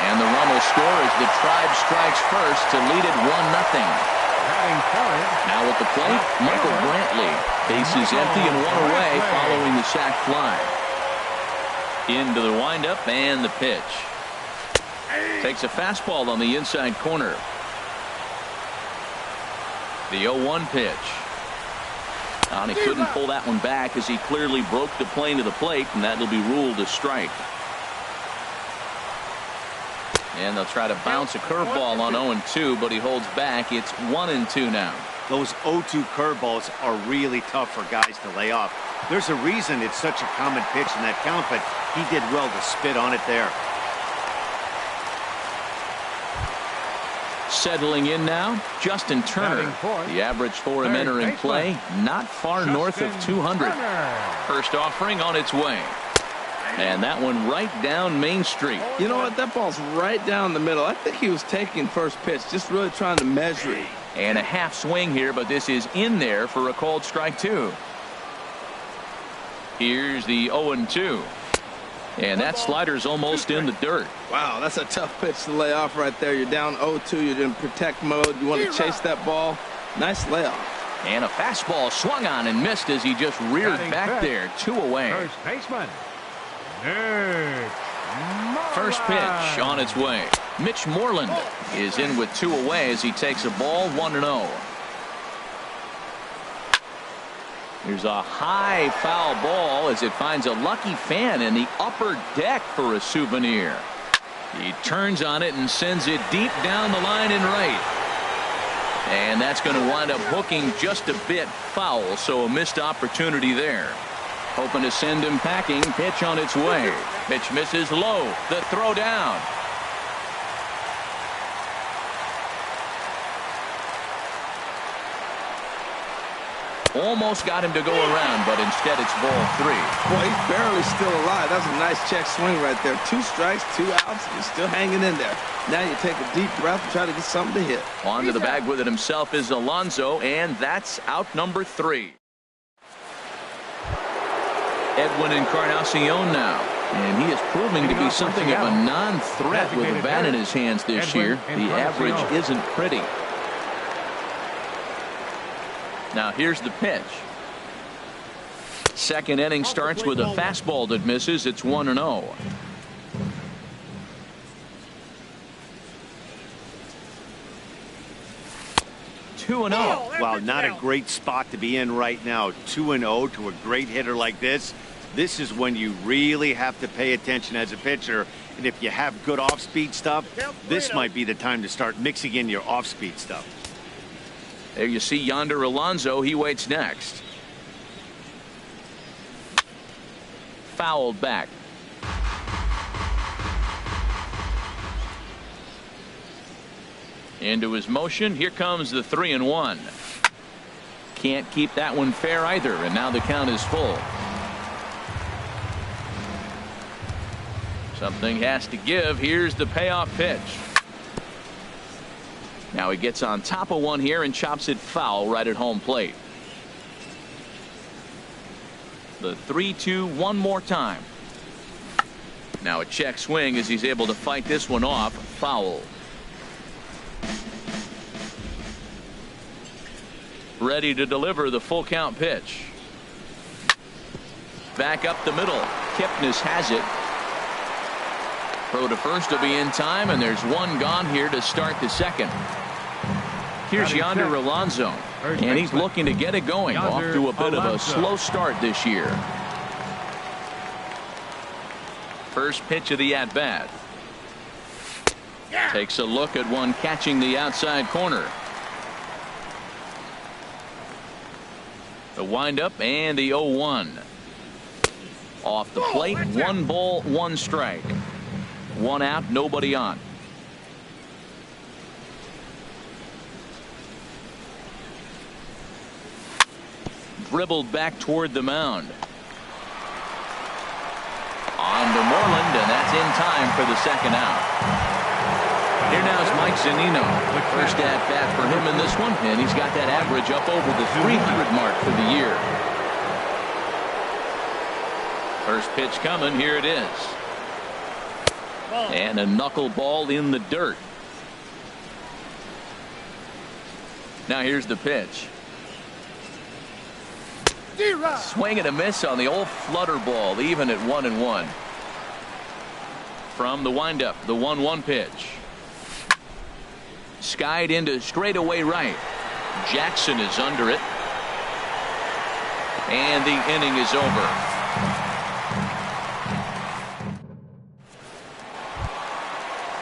And the run will score as the Tribe strikes first to lead it 1-0. Now at the plate, Michael Brantley. Bases empty and one away following the sac fly. Into the windup and the pitch. Takes a fastball on the inside corner. The 0-1 pitch. And he couldn't pull that one back as he clearly broke the plane to the plate, and that'll be ruled a strike. And they'll try to bounce a curveball on 0-2, but he holds back. It's 1-2 now. Those 0-2 curveballs are really tough for guys to lay off. There's a reason it's such a common pitch in that count, but he did well to spit on it there. Settling in now, Justin Turner. The average for him entering play, not far north of 200. First offering on its way. And that one right down Main Street. You know what? That ball's right down the middle. I think he was taking first pitch, just really trying to measure it. And a half swing here, but this is in there for a called strike 2. Here's the 0-2. And that slider's almost in the dirt. Wow, that's a tough pitch to lay off right there. You're down 0-2. You're in protect mode. You want to chase that ball. Nice layoff. And a fastball swung on and missed as he just reared back there. 2 away. First baseman. First pitch on its way. Mitch Moreland is in with 2 away as he takes a ball 1-0. Here's a high foul ball as it finds a lucky fan in the upper deck for a souvenir. He turns on it and sends it deep down the line in right. And that's going to wind up hooking just a bit foul, so a missed opportunity there. Hoping to send him packing. Pitch on its way. Pitch misses low. The throw down. Almost got him to go around, but instead it's ball 3. Boy, he's barely still alive. That's a nice check swing right there. 2 strikes, 2 outs. He's still hanging in there. Now you take a deep breath and try to get something to hit. On to the bag with it himself is Alonso, and that's out number 3. Edwin Encarnacion now. And he is proving to be something of a non-threat with a bat in his hands this year. The average isn't pretty. Now here's the pitch. Second inning starts with a fastball that misses. It's 1-0. Wow, not a great spot to be in right now. 2-0 to a great hitter like this. This is when you really have to pay attention as a pitcher. And if you have good off-speed stuff, this might be the time to start mixing in your off-speed stuff. There you see Yonder Alonso. He waits next. Fouled back. Into his motion. Here comes the 3-1. Can't keep that one fair either, and now the count is full. Something has to give. Here's the payoff pitch. Now he gets on top of one here and chops it foul right at home plate. The 3-2 one more time. Now a check swing as he's able to fight this one off. Foul. Ready to deliver the full count pitch. Back up the middle. Kipnis has it. Throw to first will be in time, and there's one gone here to start the second. Here's Yonder Alonso, and he's looking to get it going. Off to a bit of a slow start this year. First pitch of the at-bat. Takes a look at one catching the outside corner. The windup and the 0-1. Off the plate, 1 ball, 1 strike. 1 out, nobody on. Dribbled back toward the mound. On to Moreland, and that's in time for the second out. Here now is Mike Zunino. First at bat for him in this one, and he's got that average up over the 300 mark for the year. First pitch coming. Here it is. And a knuckleball in the dirt. Now here's the pitch. Swing and a miss on the old flutter ball, even at 1-1. From the windup, the 1-1 pitch. Skied into straightaway right. Jackson is under it. And the inning is over.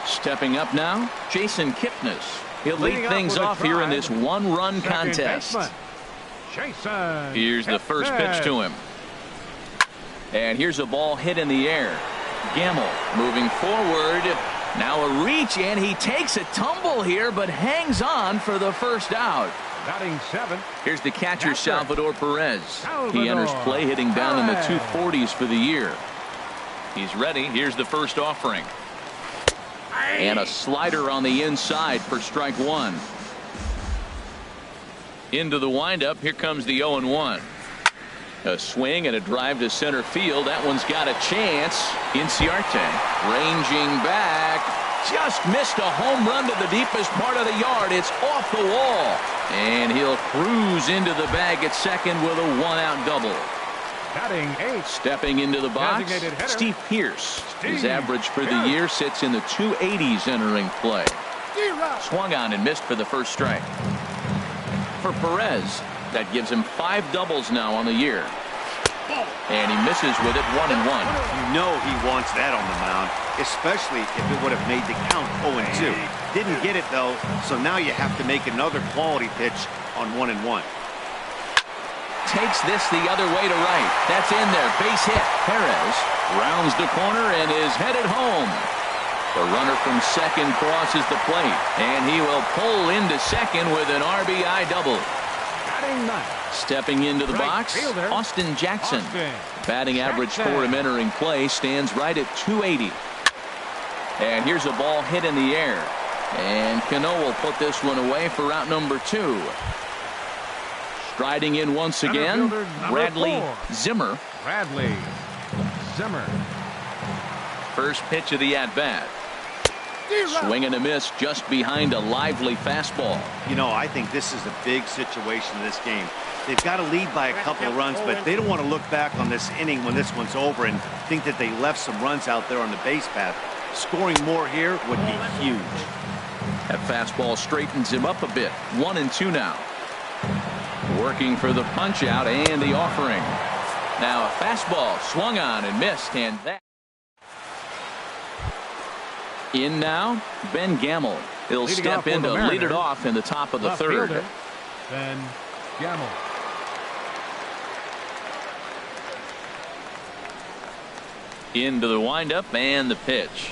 Stepping up now, Jason Kipnis. He'll lead things off here in this 1-run contest. Here's the first pitch to him. And here's a ball hit in the air. Gamble moving forward. Now a reach, and he takes a tumble here, but hangs on for the first out. Batting 7. Here's the catcher, Salvador Perez. He enters play hitting down in the 240s for the year. He's ready. Here's the first offering. And a slider on the inside for strike one. Into the windup. Here comes the 0-1. A swing and a drive to center field. That one's got a chance. Inciarte ranging back. Just missed a home run to the deepest part of the yard. It's off the wall. And he'll cruise into the bag at second with a one-out double. Batting 8. Stepping into the box, Steve Pearce. His average for the year sits in the 280s entering play. Swung on and missed for the first strike. For Perez, that gives him 5 doubles now on the year. And he misses with it 1-1. You know he wants that on the mound, especially if it would have made the count 0-2. Didn't get it, though, so now you have to make another quality pitch on 1-1. Takes this the other way to right. That's in there. Base hit. Perez rounds the corner and is headed home. The runner from second crosses the plate, and he will pull into second with an RBI double. Batting 9. Stepping into the box, fielder, Austin Jackson. Austin Batting average for him entering play stands right at 280. And here's a ball hit in the air. And Cano will put this one away for out number 2. Striding in once again, Bradley 4. Zimmer. Bradley Zimmer. First pitch of the at-bat. Swing and a miss just behind a lively fastball. You know, I think this is a big situation in this game. They've got to lead by a couple of runs, but they don't want to look back on this inning when this one's over and think that they left some runs out there on the base path. Scoring more here would be huge. That fastball straightens him up a bit. 1-2 now. Working for the punch out and the offering. Now a fastball swung on and missed, and that. In now, Ben Gamble. He'll Leading step in to lead it Mariners, off in the top of the left third. fielder, Ben Gamble. Into the windup and the pitch.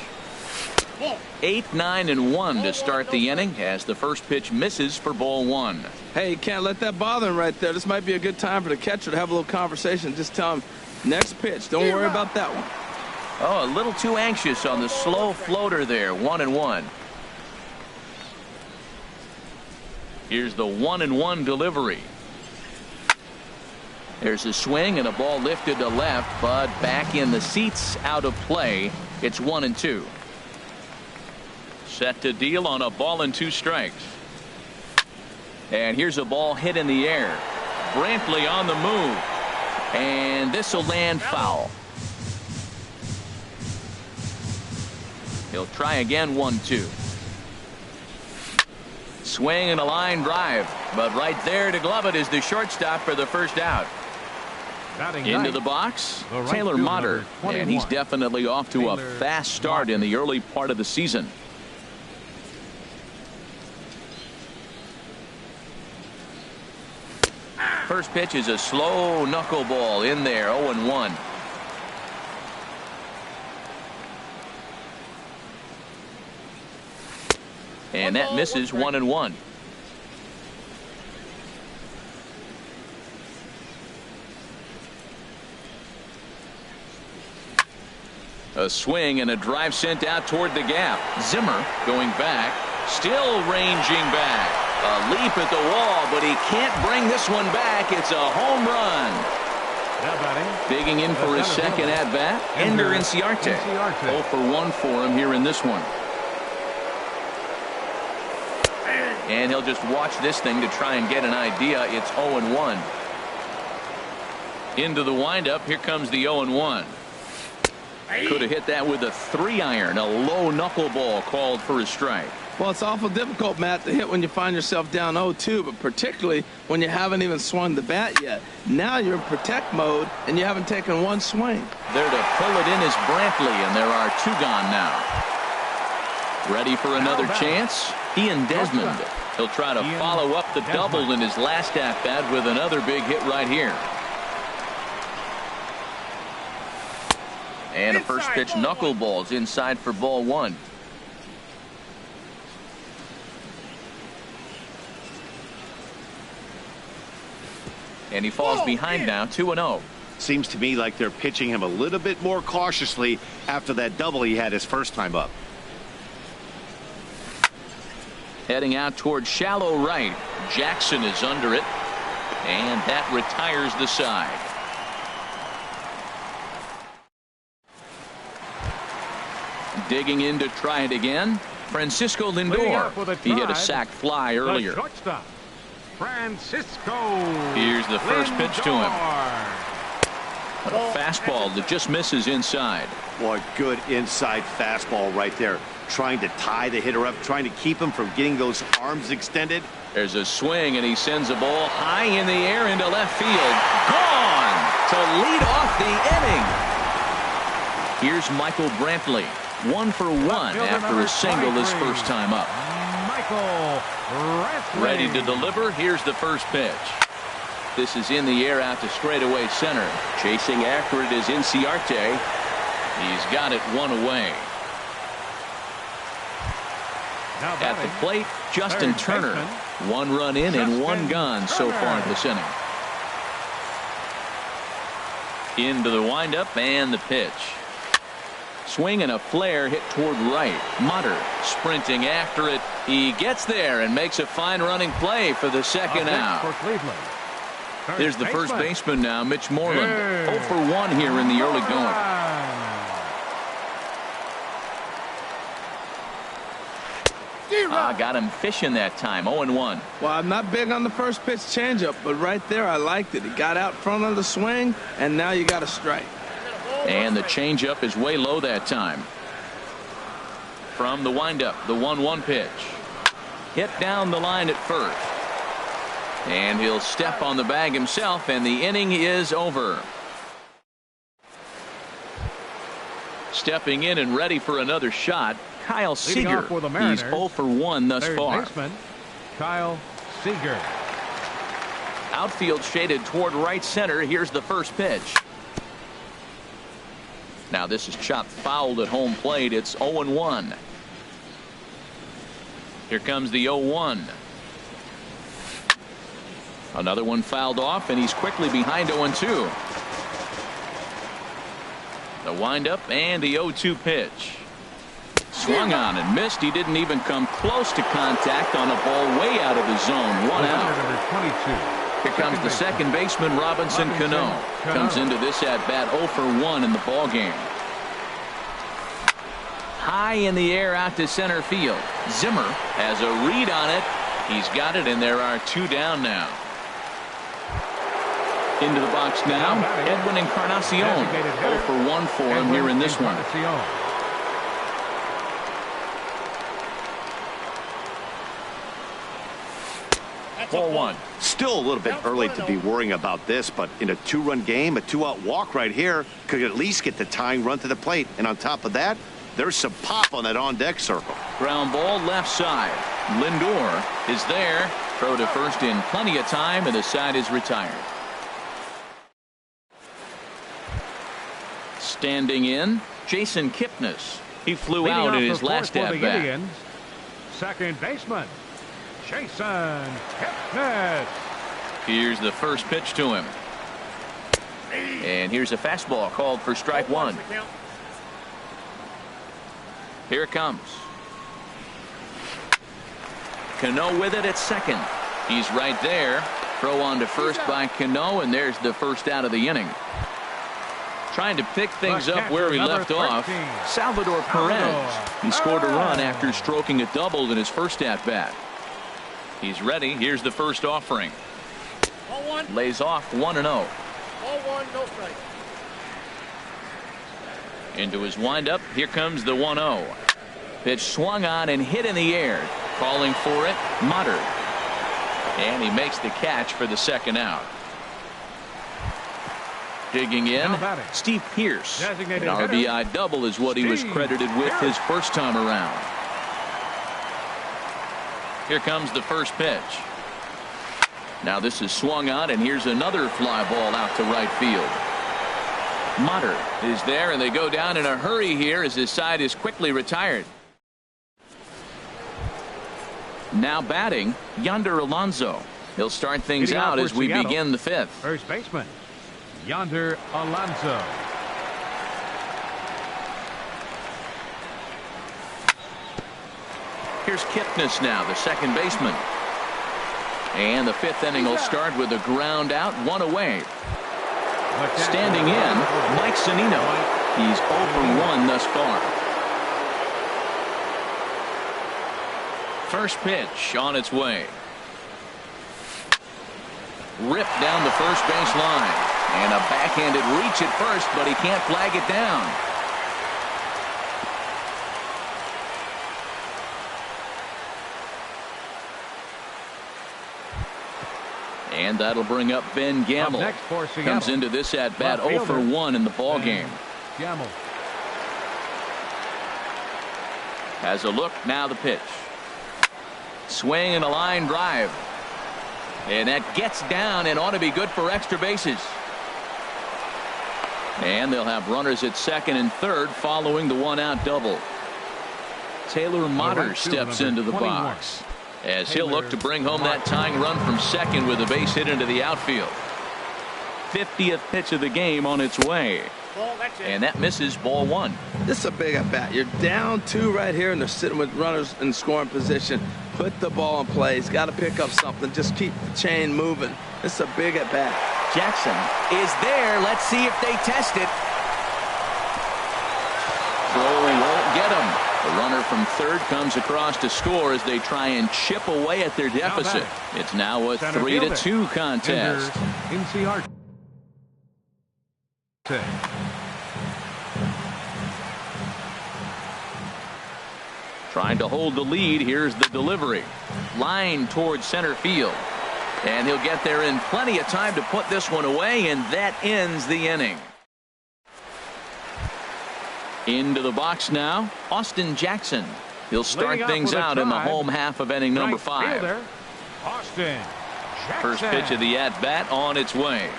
8, 9, and 1 to start the inning as the first pitch misses for ball 1. Hey, you can't let that bother him right there. This might be a good time for the catcher to have a little conversation. Just tell him, next pitch. Don't worry about that one. Oh, a little too anxious on the slow floater there. 1-1. Here's the 1-1 delivery. There's a swing and a ball lifted to left, but back in the seats, out of play. It's 1-2. Set to deal on a ball and 2 strikes. And here's a ball hit in the air. Brantley on the move. And this will land foul. He'll try again. 1-2. Swing and a line drive. But right there to glove it is the shortstop for the first out. Batting Into 9. the box, The right Taylor fielder, Motter. number 21. And he's definitely off to a Taylor fast start in the early part of the season. First pitch is a slow knuckleball in there. 0-1. And that misses. 1-1. A swing and a drive sent out toward the gap. Zimmer going back, still ranging back. A leap at the wall, but he can't bring this one back. It's a home run. Now batting. Digging in for his second at-bat, Ender Inciarte. 0 for 1 for him here in this one. And he'll just watch this thing to try and get an idea. It's 0-1. Into the windup. Here comes the 0-1. Could have hit that with a 3-iron. A low knuckleball called for a strike. Well, it's awful difficult, Matt, to hit when you find yourself down 0-2, but particularly when you haven't even swung the bat yet. Now you're in protect mode, and you haven't taken one swing. There to pull it in is Brantley, and there are 2 gone now. Ready for another chance? Ian Desmond. He'll try to follow up the double in his last at-bat with another big hit right here. And a first pitch knuckleballs inside for ball one. And he falls behind now, 2-0. Seems to me like they're pitching him a little bit more cautiously after that double he had his first time up. Heading out towards shallow right. Jackson is under it. And that retires the side. Digging in to try it again. Francisco Lindor. He hit a sac fly earlier. Francisco. Here's the first Lindor. pitch to him. A fastball that just misses inside. Boy, good inside fastball right there. Trying to tie the hitter up, trying to keep him from getting those arms extended. There's a swing, and he sends a ball high in the air into left field. Gone to lead off the inning. Here's Michael Brantley. 1 for 1 after a single his first time up. Michael Brantley. Ready to deliver. Here's the first pitch. This is in the air out to straightaway center. Chasing after it is Inciarte. He's got it one away. At the plate, Justin Turner. 1 run in and 1 gone so far this inning. Into the windup and the pitch. Swing and a flare hit toward right. Mutter sprinting after it. He gets there and makes a fine running play for the second out. Here's the first baseman now, Mitch Moreland. 0 for 1 here in the early going. Got him fishing that time. 0-1. Well, I'm not big on the first pitch changeup, but right there I liked it. He got out front of the swing, and now you got a strike. And the changeup is way low that time. From the windup, the 1-1 pitch. Hit down the line at first. And he'll step on the bag himself, and the inning is over. Stepping in and ready for another shot, Kyle Seager. He's 0 for 1 thus far. Baseman, Kyle Seager. Outfield shaded toward right center. Here's the first pitch. Now this is chopped fouled at home plate. It's 0-1. Here comes the 0-1. Another one fouled off, and he's quickly behind 0-2. The windup and the 0-2 pitch. Swung on and missed. He didn't even come close to contact on a ball way out of the zone. 1 out. Here comes the second baseman, Robinson Cano. Comes into this at bat 0 for 1 in the ball game. High in the air out to center field. Zimmer has a read on it. He's got it, and there are 2 down now. Into the box now, Edwin Encarnacion. 0 for 1 for him here in this one. 4-1. Still a little bit early to be worrying about this, but in a 2-run game, a 2-out walk right here could at least get the tying run to the plate. And on top of that, there's some pop on that on-deck circle. Ground ball left side. Lindor is there. Throw to first in plenty of time, and the side is retired. Standing in, Jason Kipnis. He flew out in his last at-bat. Second baseman, Jason Kipnis. Here's the first pitch to him. And here's a fastball called for strike 1. Here it comes. Cano with it at second. He's right there. Throw on to first by Cano, and there's the first out of the inning. Trying to pick things up where he left off, Salvador Perez. He scored a run after stroking a double in his first at-bat. He's ready. Here's the first offering. Lays off 1-0. Ball 1, no strike. Into his windup. Here comes the 1-0. Pitch swung on and hit in the air. Calling for it, Mutter. And he makes the catch for the second out. Digging in, Steve Pearce. An RBI double is what he was credited with his first time around. Here comes the first pitch. Now this is swung on, and here's another fly ball out to right field. Motter is there, and they go down in a hurry here as his side is quickly retired. Now batting, Yonder Alonso. He'll start things out as we begin the fifth. First baseman, Yonder Alonso. Here's Kipnis now, the second baseman. And the fifth inning will start with a ground out, one away. Standing in, Mike Zunino. He's 0 for 1 thus far. First pitch on its way. Ripped down the first base line. And a backhanded reach at first, but he can't flag it down. And that'll bring up Ben Gamble. Comes into this at bat 0 for 1 in the ball game. Gamble has a look. Now the pitch. Swing and a line drive. And that gets down and ought to be good for extra bases. And they'll have runners at second and third following the one-out double. Taylor Motter steps into the box as he'll look to bring home that tying run from second with a base hit into the outfield. 50th pitch of the game on its way. And that misses, ball one. This is a big at bat. You're down 2 right here, and they're sitting with runners in scoring position. Put the ball in play. He's got to pick up something. Just keep the chain moving. This is a big at bat. Jackson is there. Let's see if they test it. Throw won't get him. The runner from third comes across to score as they try and chip away at their deficit. It's now a 3-2 contest. NCR. Trying to hold the lead. Here's the delivery. Line towards center field. And he'll get there in plenty of time to put this one away, and that ends the inning. Into the box now, Austin Jackson. He'll start things out in the home half of inning number 5. Austin Jackson. First pitch of the at-bat on its way.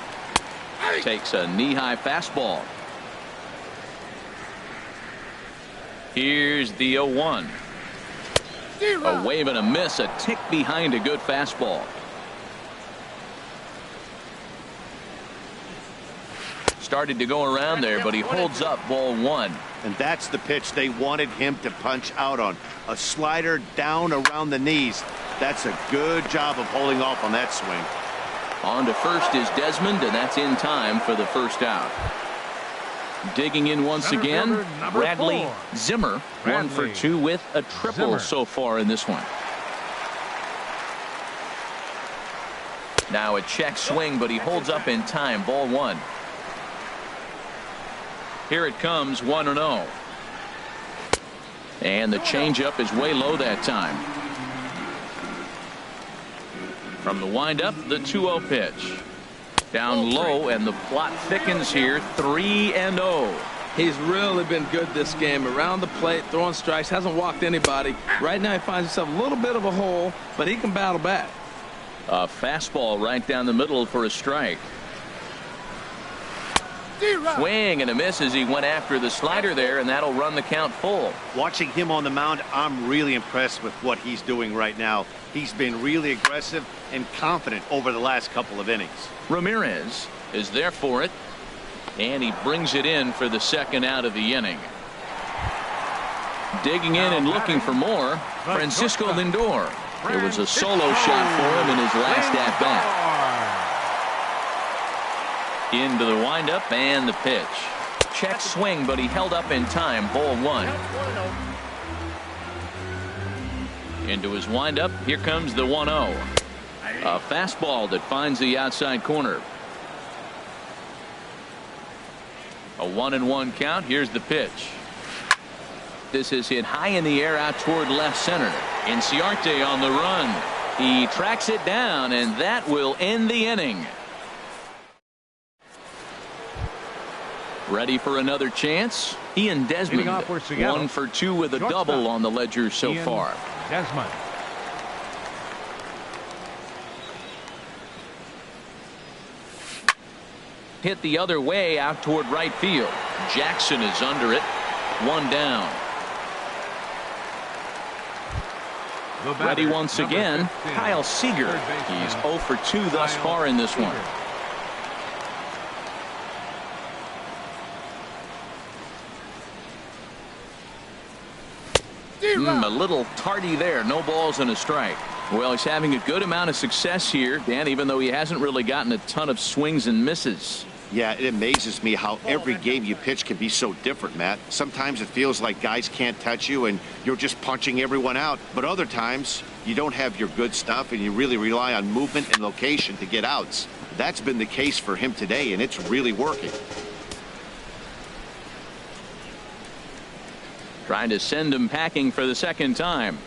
Takes a knee-high fastball. Here's the 0-1. A wave and a miss, a tick behind a good fastball. Started to go around there, but he holds up, ball 1. And that's the pitch they wanted him to punch out on. A slider down around the knees. That's a good job of holding off on that swing. On to first is Desmond, and that's in time for the first out. Digging in once again, Bradley Zimmer. 1 for 2 with a triple so far in this one. Now a check swing, but he holds up in time, ball 1. Here it comes, 1-0. And the changeup is way low that time. From the windup, the 2-0 pitch. Down low, and the plot thickens here, 3-0. He's really been good this game. Around the plate, throwing strikes, hasn't walked anybody. Right now he finds himself a little bit of a hole, but he can battle back. A fastball right down the middle for a strike. Swing and a miss as he went after the slider there, and that'll run the count full. Watching him on the mound, I'm really impressed with what he's doing right now. He's been really aggressive and confident over the last couple of innings. Ramirez is there for it, and he brings it in for the second out of the inning. Digging in and looking for more, Francisco Lindor. It was a solo shot for him in his last at-bat. Into the windup and the pitch. Check swing, but he held up in time, ball 1. Into his windup, here comes the 1-0. A fastball that finds the outside corner. A 1-1 count. Here's the pitch. This is hit high in the air out toward left center. Inciarte on the run. He tracks it down, and that will end the inning. Ready for another chance? Ian Desmond, 1 for 2 with a double on the ledger so far. Desmond. hit the other way out toward right field. Jackson is under it. One down. Ready once again, Kyle Seager. He's 0 for 2 thus far in this one. A little tardy there. No balls and a strike. Well, he's having a good amount of success here, Dan, even though he hasn't really gotten a ton of swings and misses. Yeah, it amazes me how every game you pitch can be so different, Matt. Sometimes it feels like guys can't touch you and you're just punching everyone out. But other times you don't have your good stuff and you really rely on movement and location to get outs. That's been the case for him today, and it's really working. Trying to send him packing for the second time.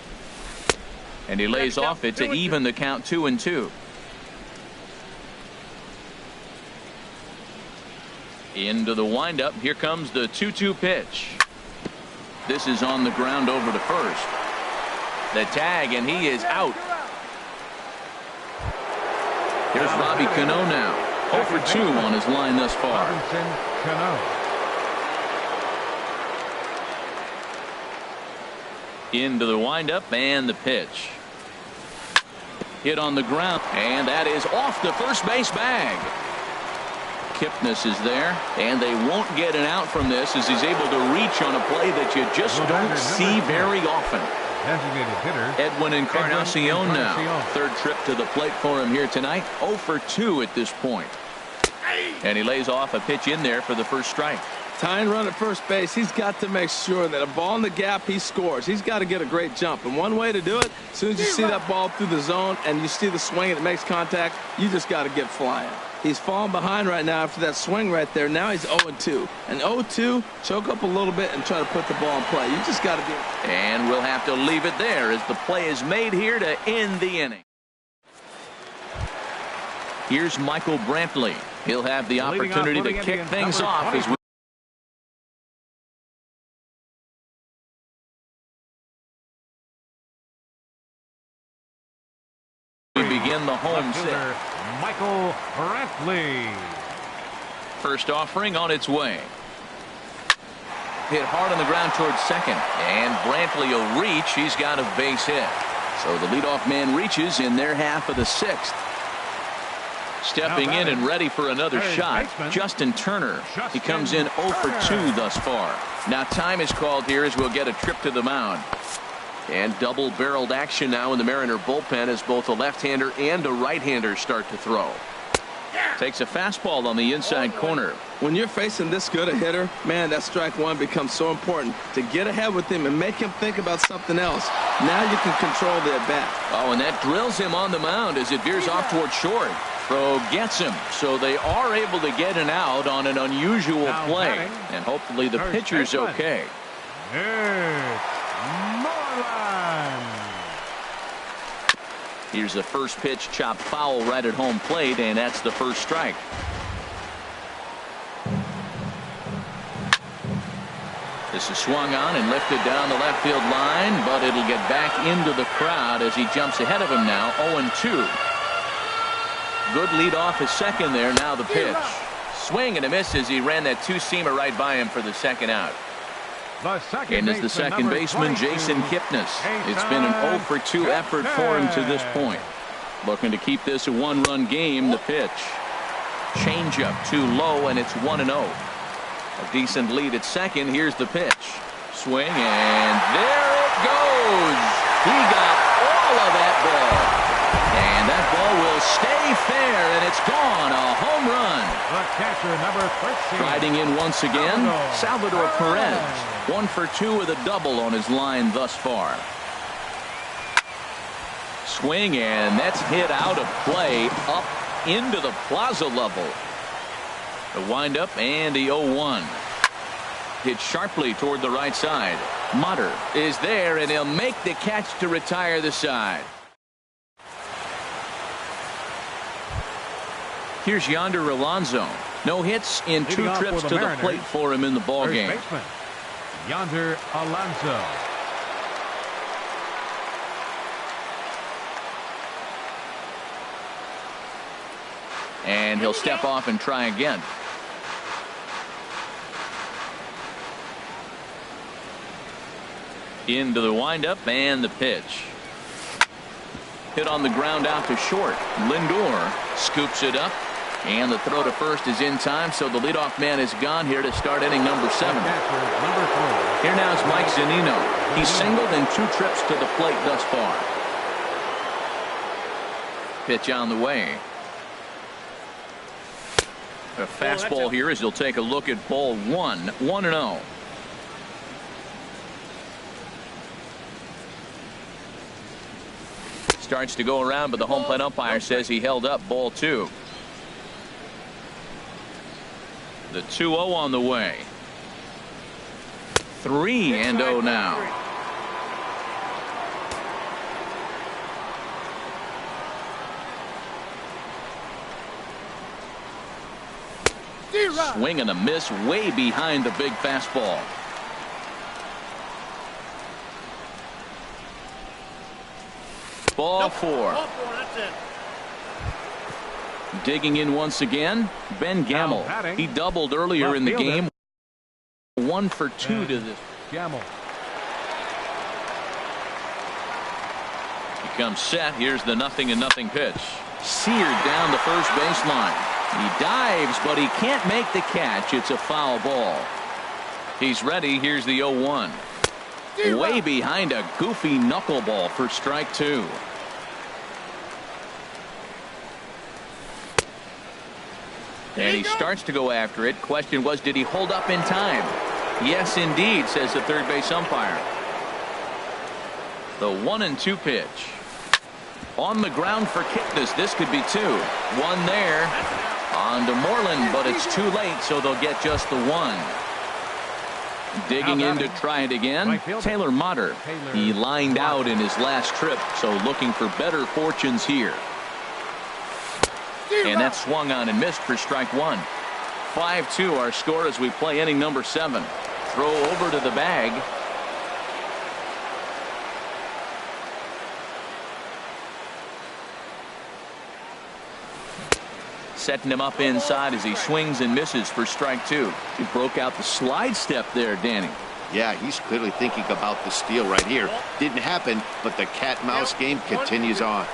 And he lays off it to even the count 2-2. Into the windup. Here comes the 2-2 pitch. This is on the ground over to first. The tag, and he is out. Here's Robbie Cano now. 0 for 2 on his line thus far. Into the windup and the pitch. Hit on the ground, and that is off the first base bag. Kipnis is there, and they won't get an out from this as he's able to reach on a play that you just don't see very often. Edwin Encarnacion now. Third trip to the plate for him here tonight. 0 for 2 at this point. And he lays off a pitch in there for the first strike. Tying run at first base, he's got to make sure that a ball in the gap, he scores. He's got to get a great jump. And one way to do it, as soon as you see that ball through the zone and you see the swing and it makes contact, you just got to get flying. He's falling behind right now after that swing right there. Now he's 0-2. And 0-2, choke up a little bit and try to put the ball in play. You just got to be. And we'll have to leave it there as the play is made here to end the inning. Here's Michael Brantley. He'll have the opportunity to kick things off as we begin the home set. Michael Brantley. First offering on its way. Hit hard on the ground towards second, and Brantley will reach. He's got a base hit. So the leadoff man reaches in their half of the sixth. Stepping in and ready for another shot, Justin Turner. He comes in 0 for 2 thus far. Now time is called here as we'll get a trip to the mound. And double-barreled action now in the Mariner bullpen as both a left-hander and a right-hander start to throw. Takes a fastball on the inside corner. When you're facing this good a hitter, man, that strike one becomes so important to get ahead with him and make him think about something else. Now you can control the at-bat. Oh, and that drills him on the mound as it veers off toward short. Throw gets him, so they are able to get an out on an unusual play. And hopefully the pitcher's okay. Here's the first pitch, chopped foul right at home plate, and that's the first strike. This is swung on and lifted down the left field line, but it'll get back into the crowd as he jumps ahead of him now. 0-2. Good lead off his second there. Now the pitch. Swing and a miss as he ran that two-seamer right by him for the second out. And as the second baseman, Jason Kipnis. It's been an 0 for 2 effort for him to this point. Looking to keep this a one-run game. The pitch. Changeup too low, and it's 1-0. A decent lead at second. Here's the pitch. Swing, and there it goes. He got all of that ball. And that ball will stay fair, and it's gone. A home run. The catcher, number 13. Riding in once again, Salvador Perez. 1 for 2 with a double on his line thus far. Swing, and that's hit out of play up into the plaza level. The windup and the 0-1. Hit sharply toward the right side. Mutter is there, and he'll make the catch to retire the side. Here's Yonder Alonso. No hits in 2 trips to the plate for him in the ballgame. Yonder Alonso. And he'll step off and try again. Into the windup and the pitch. Hit on the ground out to short. Lindor scoops it up. And the throw to first is in time, so the leadoff man is gone here to start inning number 7. Here now is Mike Zunino. He's singled in 2 trips to the plate thus far. Pitch on the way. A fastball here as he'll take a look at ball 1. 1-0. Starts to go around, but the home plate umpire says he held up ball 2. The 2-0 on the way. 3-0 now. Swing and a miss way behind the big fastball. Ball 4. That's it. Digging in once again, Ben Gamble. He doubled earlier in the game. 1 for 2 to this. Gamble. He comes set. Here's the 0-0 pitch. Seared down the first baseline. He dives, but he can't make the catch. It's a foul ball. He's ready. Here's the 0-1. Way behind a goofy knuckleball for strike 2. And he starts to go after it. Question was, did he hold up in time? Yes, indeed, says the third base umpire. The 1-2 pitch. On the ground for Kipnis. This could be 2. 1 there. On to Moreland, but it's too late, so they'll get just the 1. Digging in to try it again. Taylor Motter. He lined out in his last trip, so looking for better fortunes here. And that swung on and missed for strike 1. 5-2 our score as we play inning number 7. Throw over to the bag. Setting him up inside as he swings and misses for strike 2. He broke out the slide step there, Danny. Yeah, he's clearly thinking about the steal right here. Didn't happen, but the cat-mouse game continues on.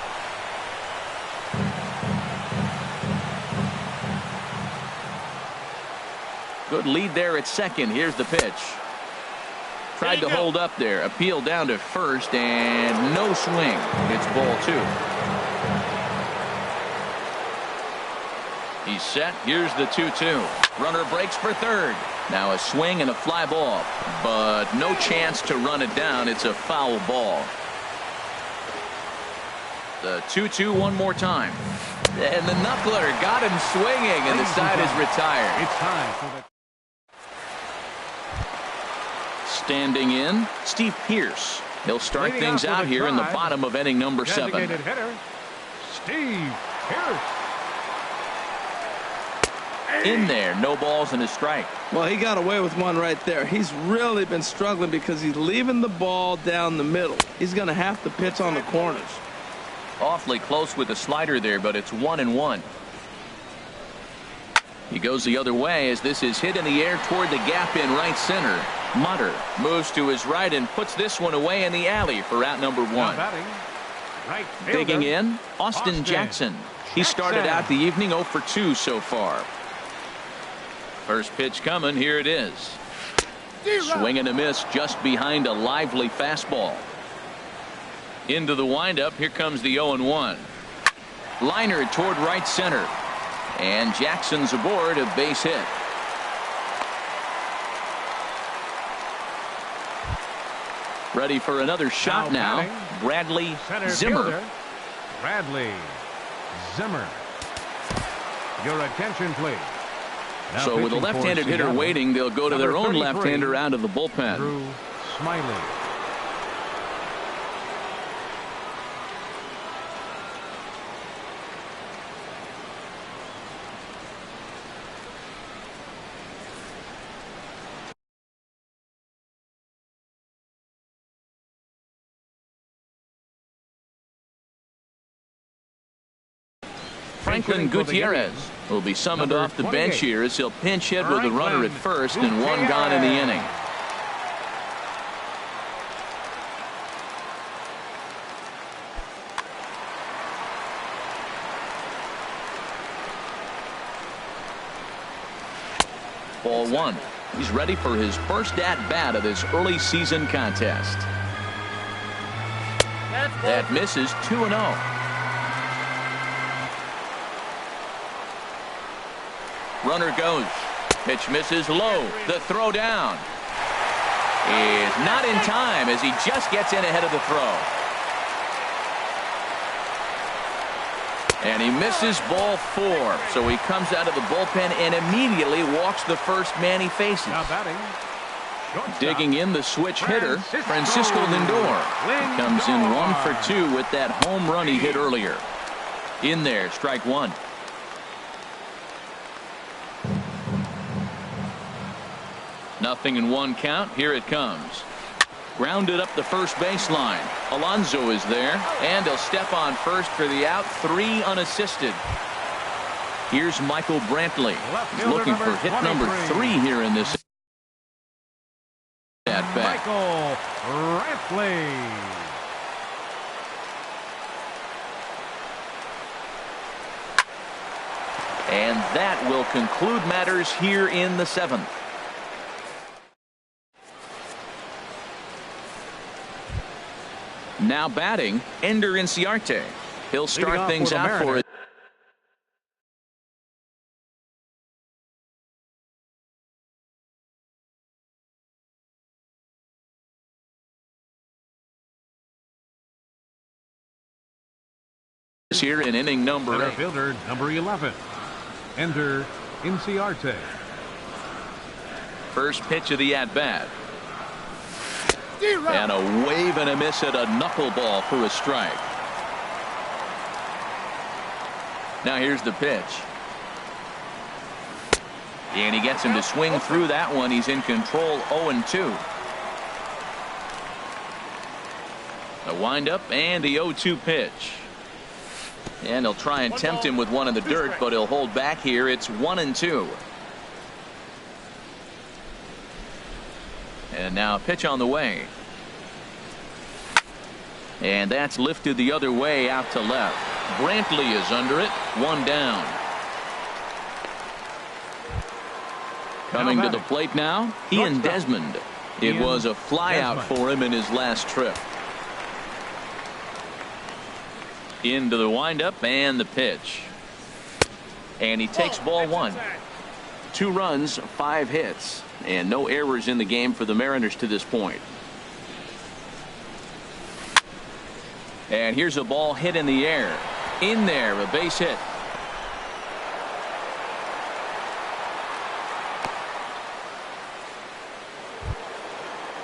Good lead there at second. Here's the pitch. Tried to hold up there. Appeal down to first and no swing. It's ball 2. He's set. Here's the 2-2. Runner breaks for third. Now a swing and a fly ball, but no chance to run it down. It's a foul ball. The 2-2 one more time. And the knuckler got him swinging, and the side is retired. It's time for the Standing in, Steve Pearce. He'll start things out here in the bottom of inning number 7. designated hitter, Steve Pearce. In there, no balls and a strike. Well, he got away with one right there. He's really been struggling because he's leaving the ball down the middle. He's going to have to pitch on the corners. Awfully close with the slider there, but it's 1-1. He goes the other way as this is hit in the air toward the gap in right center. Mutter moves to his right and puts this one away in the alley for out number 1. Right Digging in, Austin Jackson. He started out the evening 0 for 2 so far. First pitch coming. Here it is. Swing and a miss just behind a lively fastball. Into the windup. Here comes the 0-1. Liner toward right center. And Jackson's aboard, a base hit. Ready for another shot now. Bradley Zimmer. Bradley Zimmer. Your attention, please. Now so with a left-handed hitter waiting, they'll go to their own left-hander out of the bullpen. Drew Smiley. Franklin Gutierrez will be summoned off the bench here as he'll pinch hit with a runner at first and 1 gone in the inning. Ball one. He's ready for his first at-bat of this early season contest. That misses 2-0. Runner goes. Pitch misses low. The throw down is not in time as he just gets in ahead of the throw. And he misses ball four. So he comes out of the bullpen and immediately walks the first man he faces. Now batting. Digging in the switch hitter, Francisco Lindor. He comes in 1 for 2 with that home run he hit earlier. In there, strike one. Nothing in one count. Here it comes. Grounded up the first baseline. Alonso is there, and he'll step on first for the out. 3 unassisted. Here's Michael Brantley. He's looking for hit number 3 here in this at-bat. Michael Brantley. And that will conclude matters here in the 7th. Now batting, Ender Inciarte. He'll start things out for it. Here in inning number 8. Fielder number 11. Ender Inciarte. First pitch of the at-bat. And a wave and a miss at a knuckleball for a strike. Now here's the pitch. And he gets him to swing through that one. He's in control, 0-2. The windup and the 0-2 pitch. And he'll try and tempt him with one in the dirt, but he'll hold back here. It's 1-2. And now a pitch on the way. And that's lifted the other way out to left. Brantley is under it. 1 down. Coming to the plate now, Ian Desmond. It was a flyout for him in his last trip. Into the windup and the pitch. And he takes ball 1. 2 runs, 5 hits. And no errors in the game for the Mariners to this point. And here's a ball hit in the air. In there, a base hit.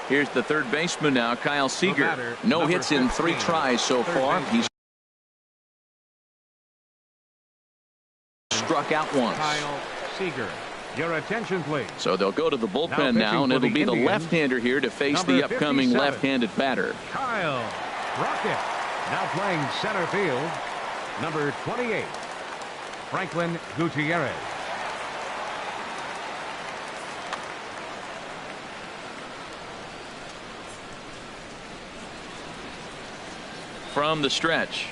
Here's the third baseman now, Kyle Seager. No hits in 3 tries so far. He's struck out once. Kyle Seager. Your attention, please. So they'll go to the bullpen now, and it'll be the left-hander here to face the upcoming left-handed batter. Kyle Rocket. Now playing center field, number 28, Franklin Gutierrez. From the stretch.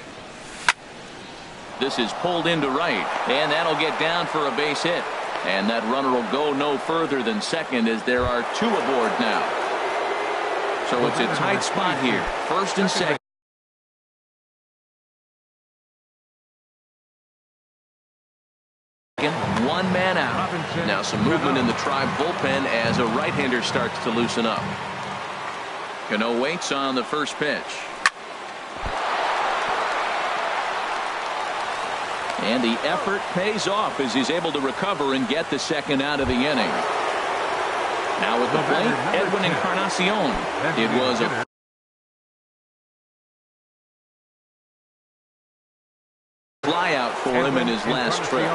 This is pulled into right, and that'll get down for a base hit. And that runner will go no further than second as there are 2 aboard now. So it's a tight spot here. First and second. One man out. Now some movement in the Tribe bullpen as a right-hander starts to loosen up. Cano waits on the first pitch. And the effort pays off as he's able to recover and get the second out of the inning. Now with the plate, Edwin Encarnacion. It was a flyout for him in his last trip.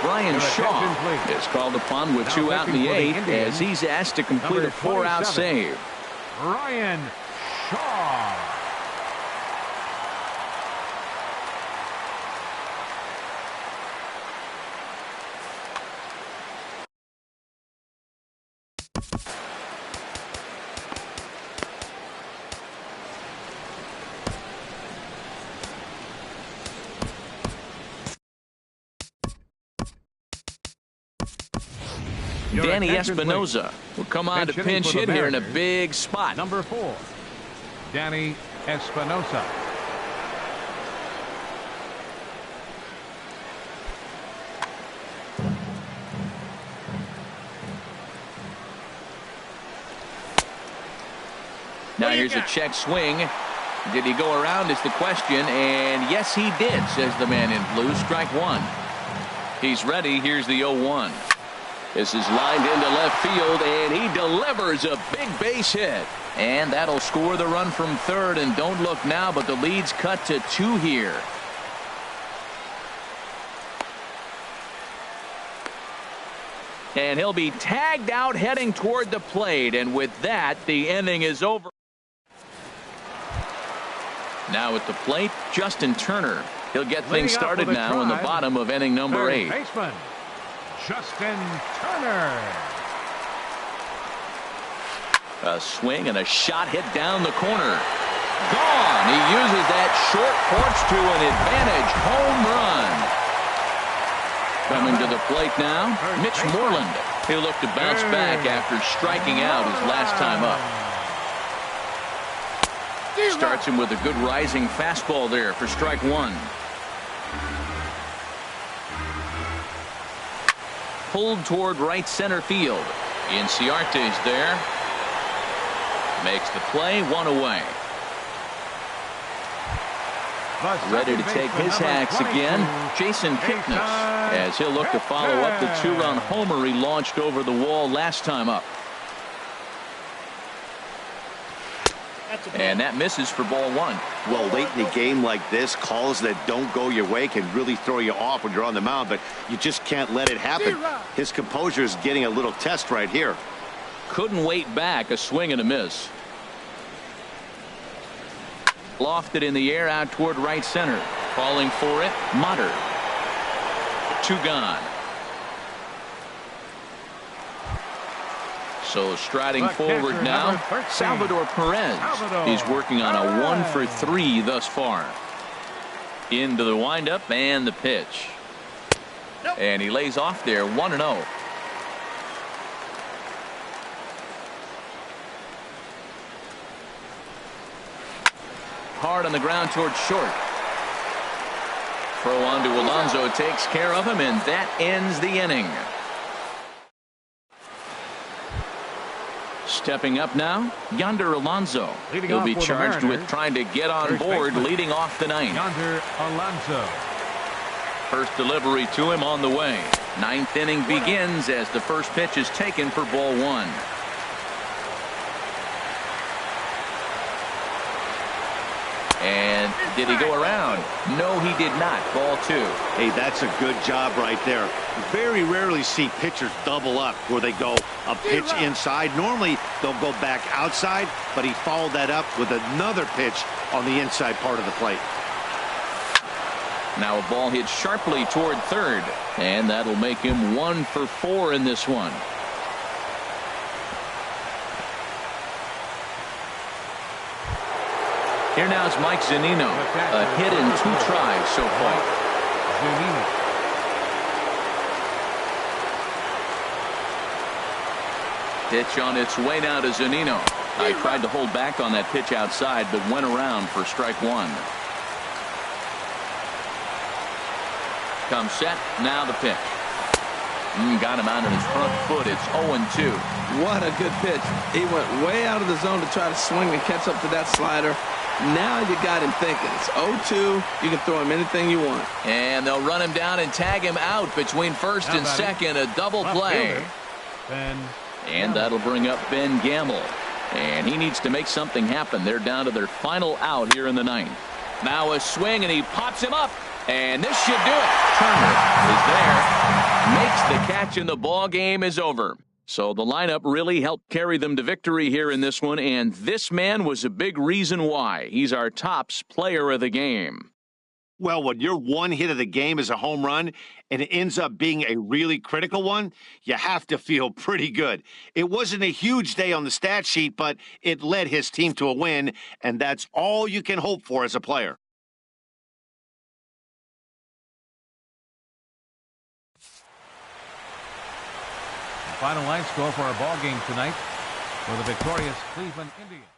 Brian Shaw is called upon with 2 out in the 8th as he's asked to complete a 4-out save. Brian Shaw. Danny attention, Espinoza will come on to Pinch hitting pinch for the hit here in a Mariners. big spot. Number 4, Danny Espinosa. Now here's a check swing. Did he go around is the question, and yes he did, says the man in blue. Strike one. He's ready. Here's the 0-1. This is lined into left field, and he delivers a big base hit. And that'll score the run from third, and don't look now, but the lead's cut to 2 here. And he'll be tagged out heading toward the plate, and with that, the inning is over. Now at the plate, Justin Turner. He'll get things started now in the bottom of inning number 8. Baseman, Justin Turner. A swing and a shot hit down the corner. Gone. He uses that short porch to an advantage home run. Coming to the plate now, Mitch Moreland. He'll look to bounce back after striking out his last time up. Starts him with a good rising fastball there for strike one. Pulled toward right center field. Inciarte's there. Makes the play, 1 away. Ready to take his hacks again, Jason Kipnis, as he'll look to follow up the 2-run homer he launched over the wall last time up. And that misses for ball 1. Well, late in the game like this, calls that don't go your way can really throw you off when you're on the mound, but you just can't let it happen. His composure is getting a little test right here. Couldn't wait back, a swing and a miss. Lofted in the air out toward right center. Falling for it, Motter. 2 gone. So striding forward now, Salvador Perez. He's working on a 1 for 3 thus far. Into the windup and the pitch. And he lays off there, 1-0. Hard on the ground towards short. Throw on to Alonso takes care of him, and that ends the inning. Stepping up now, Yonder Alonso. He'll be charged with trying to get on board leading off the 9th. Yonder Alonso. First delivery to him on the way. 9th inning begins as the first pitch is taken for ball 1. And did he go around? No, he did not. Ball 2. Hey, that's a good job right there. Very rarely see pitchers double up where they go a pitch inside. Normally they'll go back outside, but he followed that up with another pitch on the inside part of the plate. Now a ball hit sharply toward third, and that'll make him 1 for 4 in this one. Here now is Mike Zunino. A hit in 2 tries so far. Zunino. Pitch on its way now to Zunino. I tried to hold back on that pitch outside, but went around for strike 1. Comes set. Now the pitch. Got him out on his front foot. It's 0-2. What a good pitch. He went way out of the zone to try to swing and catch up to that slider. Now you got him thinking. It's 0-2. You can throw him anything you want. And they'll run him down and tag him out between first and second. A double play. And that'll bring up Ben Gamble. And he needs to make something happen. They're down to their final out here in the 9th. Now a swing, and he pops him up. And this should do it. Turner is there. Makes the catch, and the ball game is over. So the lineup really helped carry them to victory here in this one, and this man was a big reason why. He's our tops player of the game. Well, when your one hit of the game is a home run and it ends up being a really critical one, you have to feel pretty good. It wasn't a huge day on the stat sheet, but it led his team to a win, and that's all you can hope for as a player. final line score for our ball game tonight for the victorious Cleveland Indians.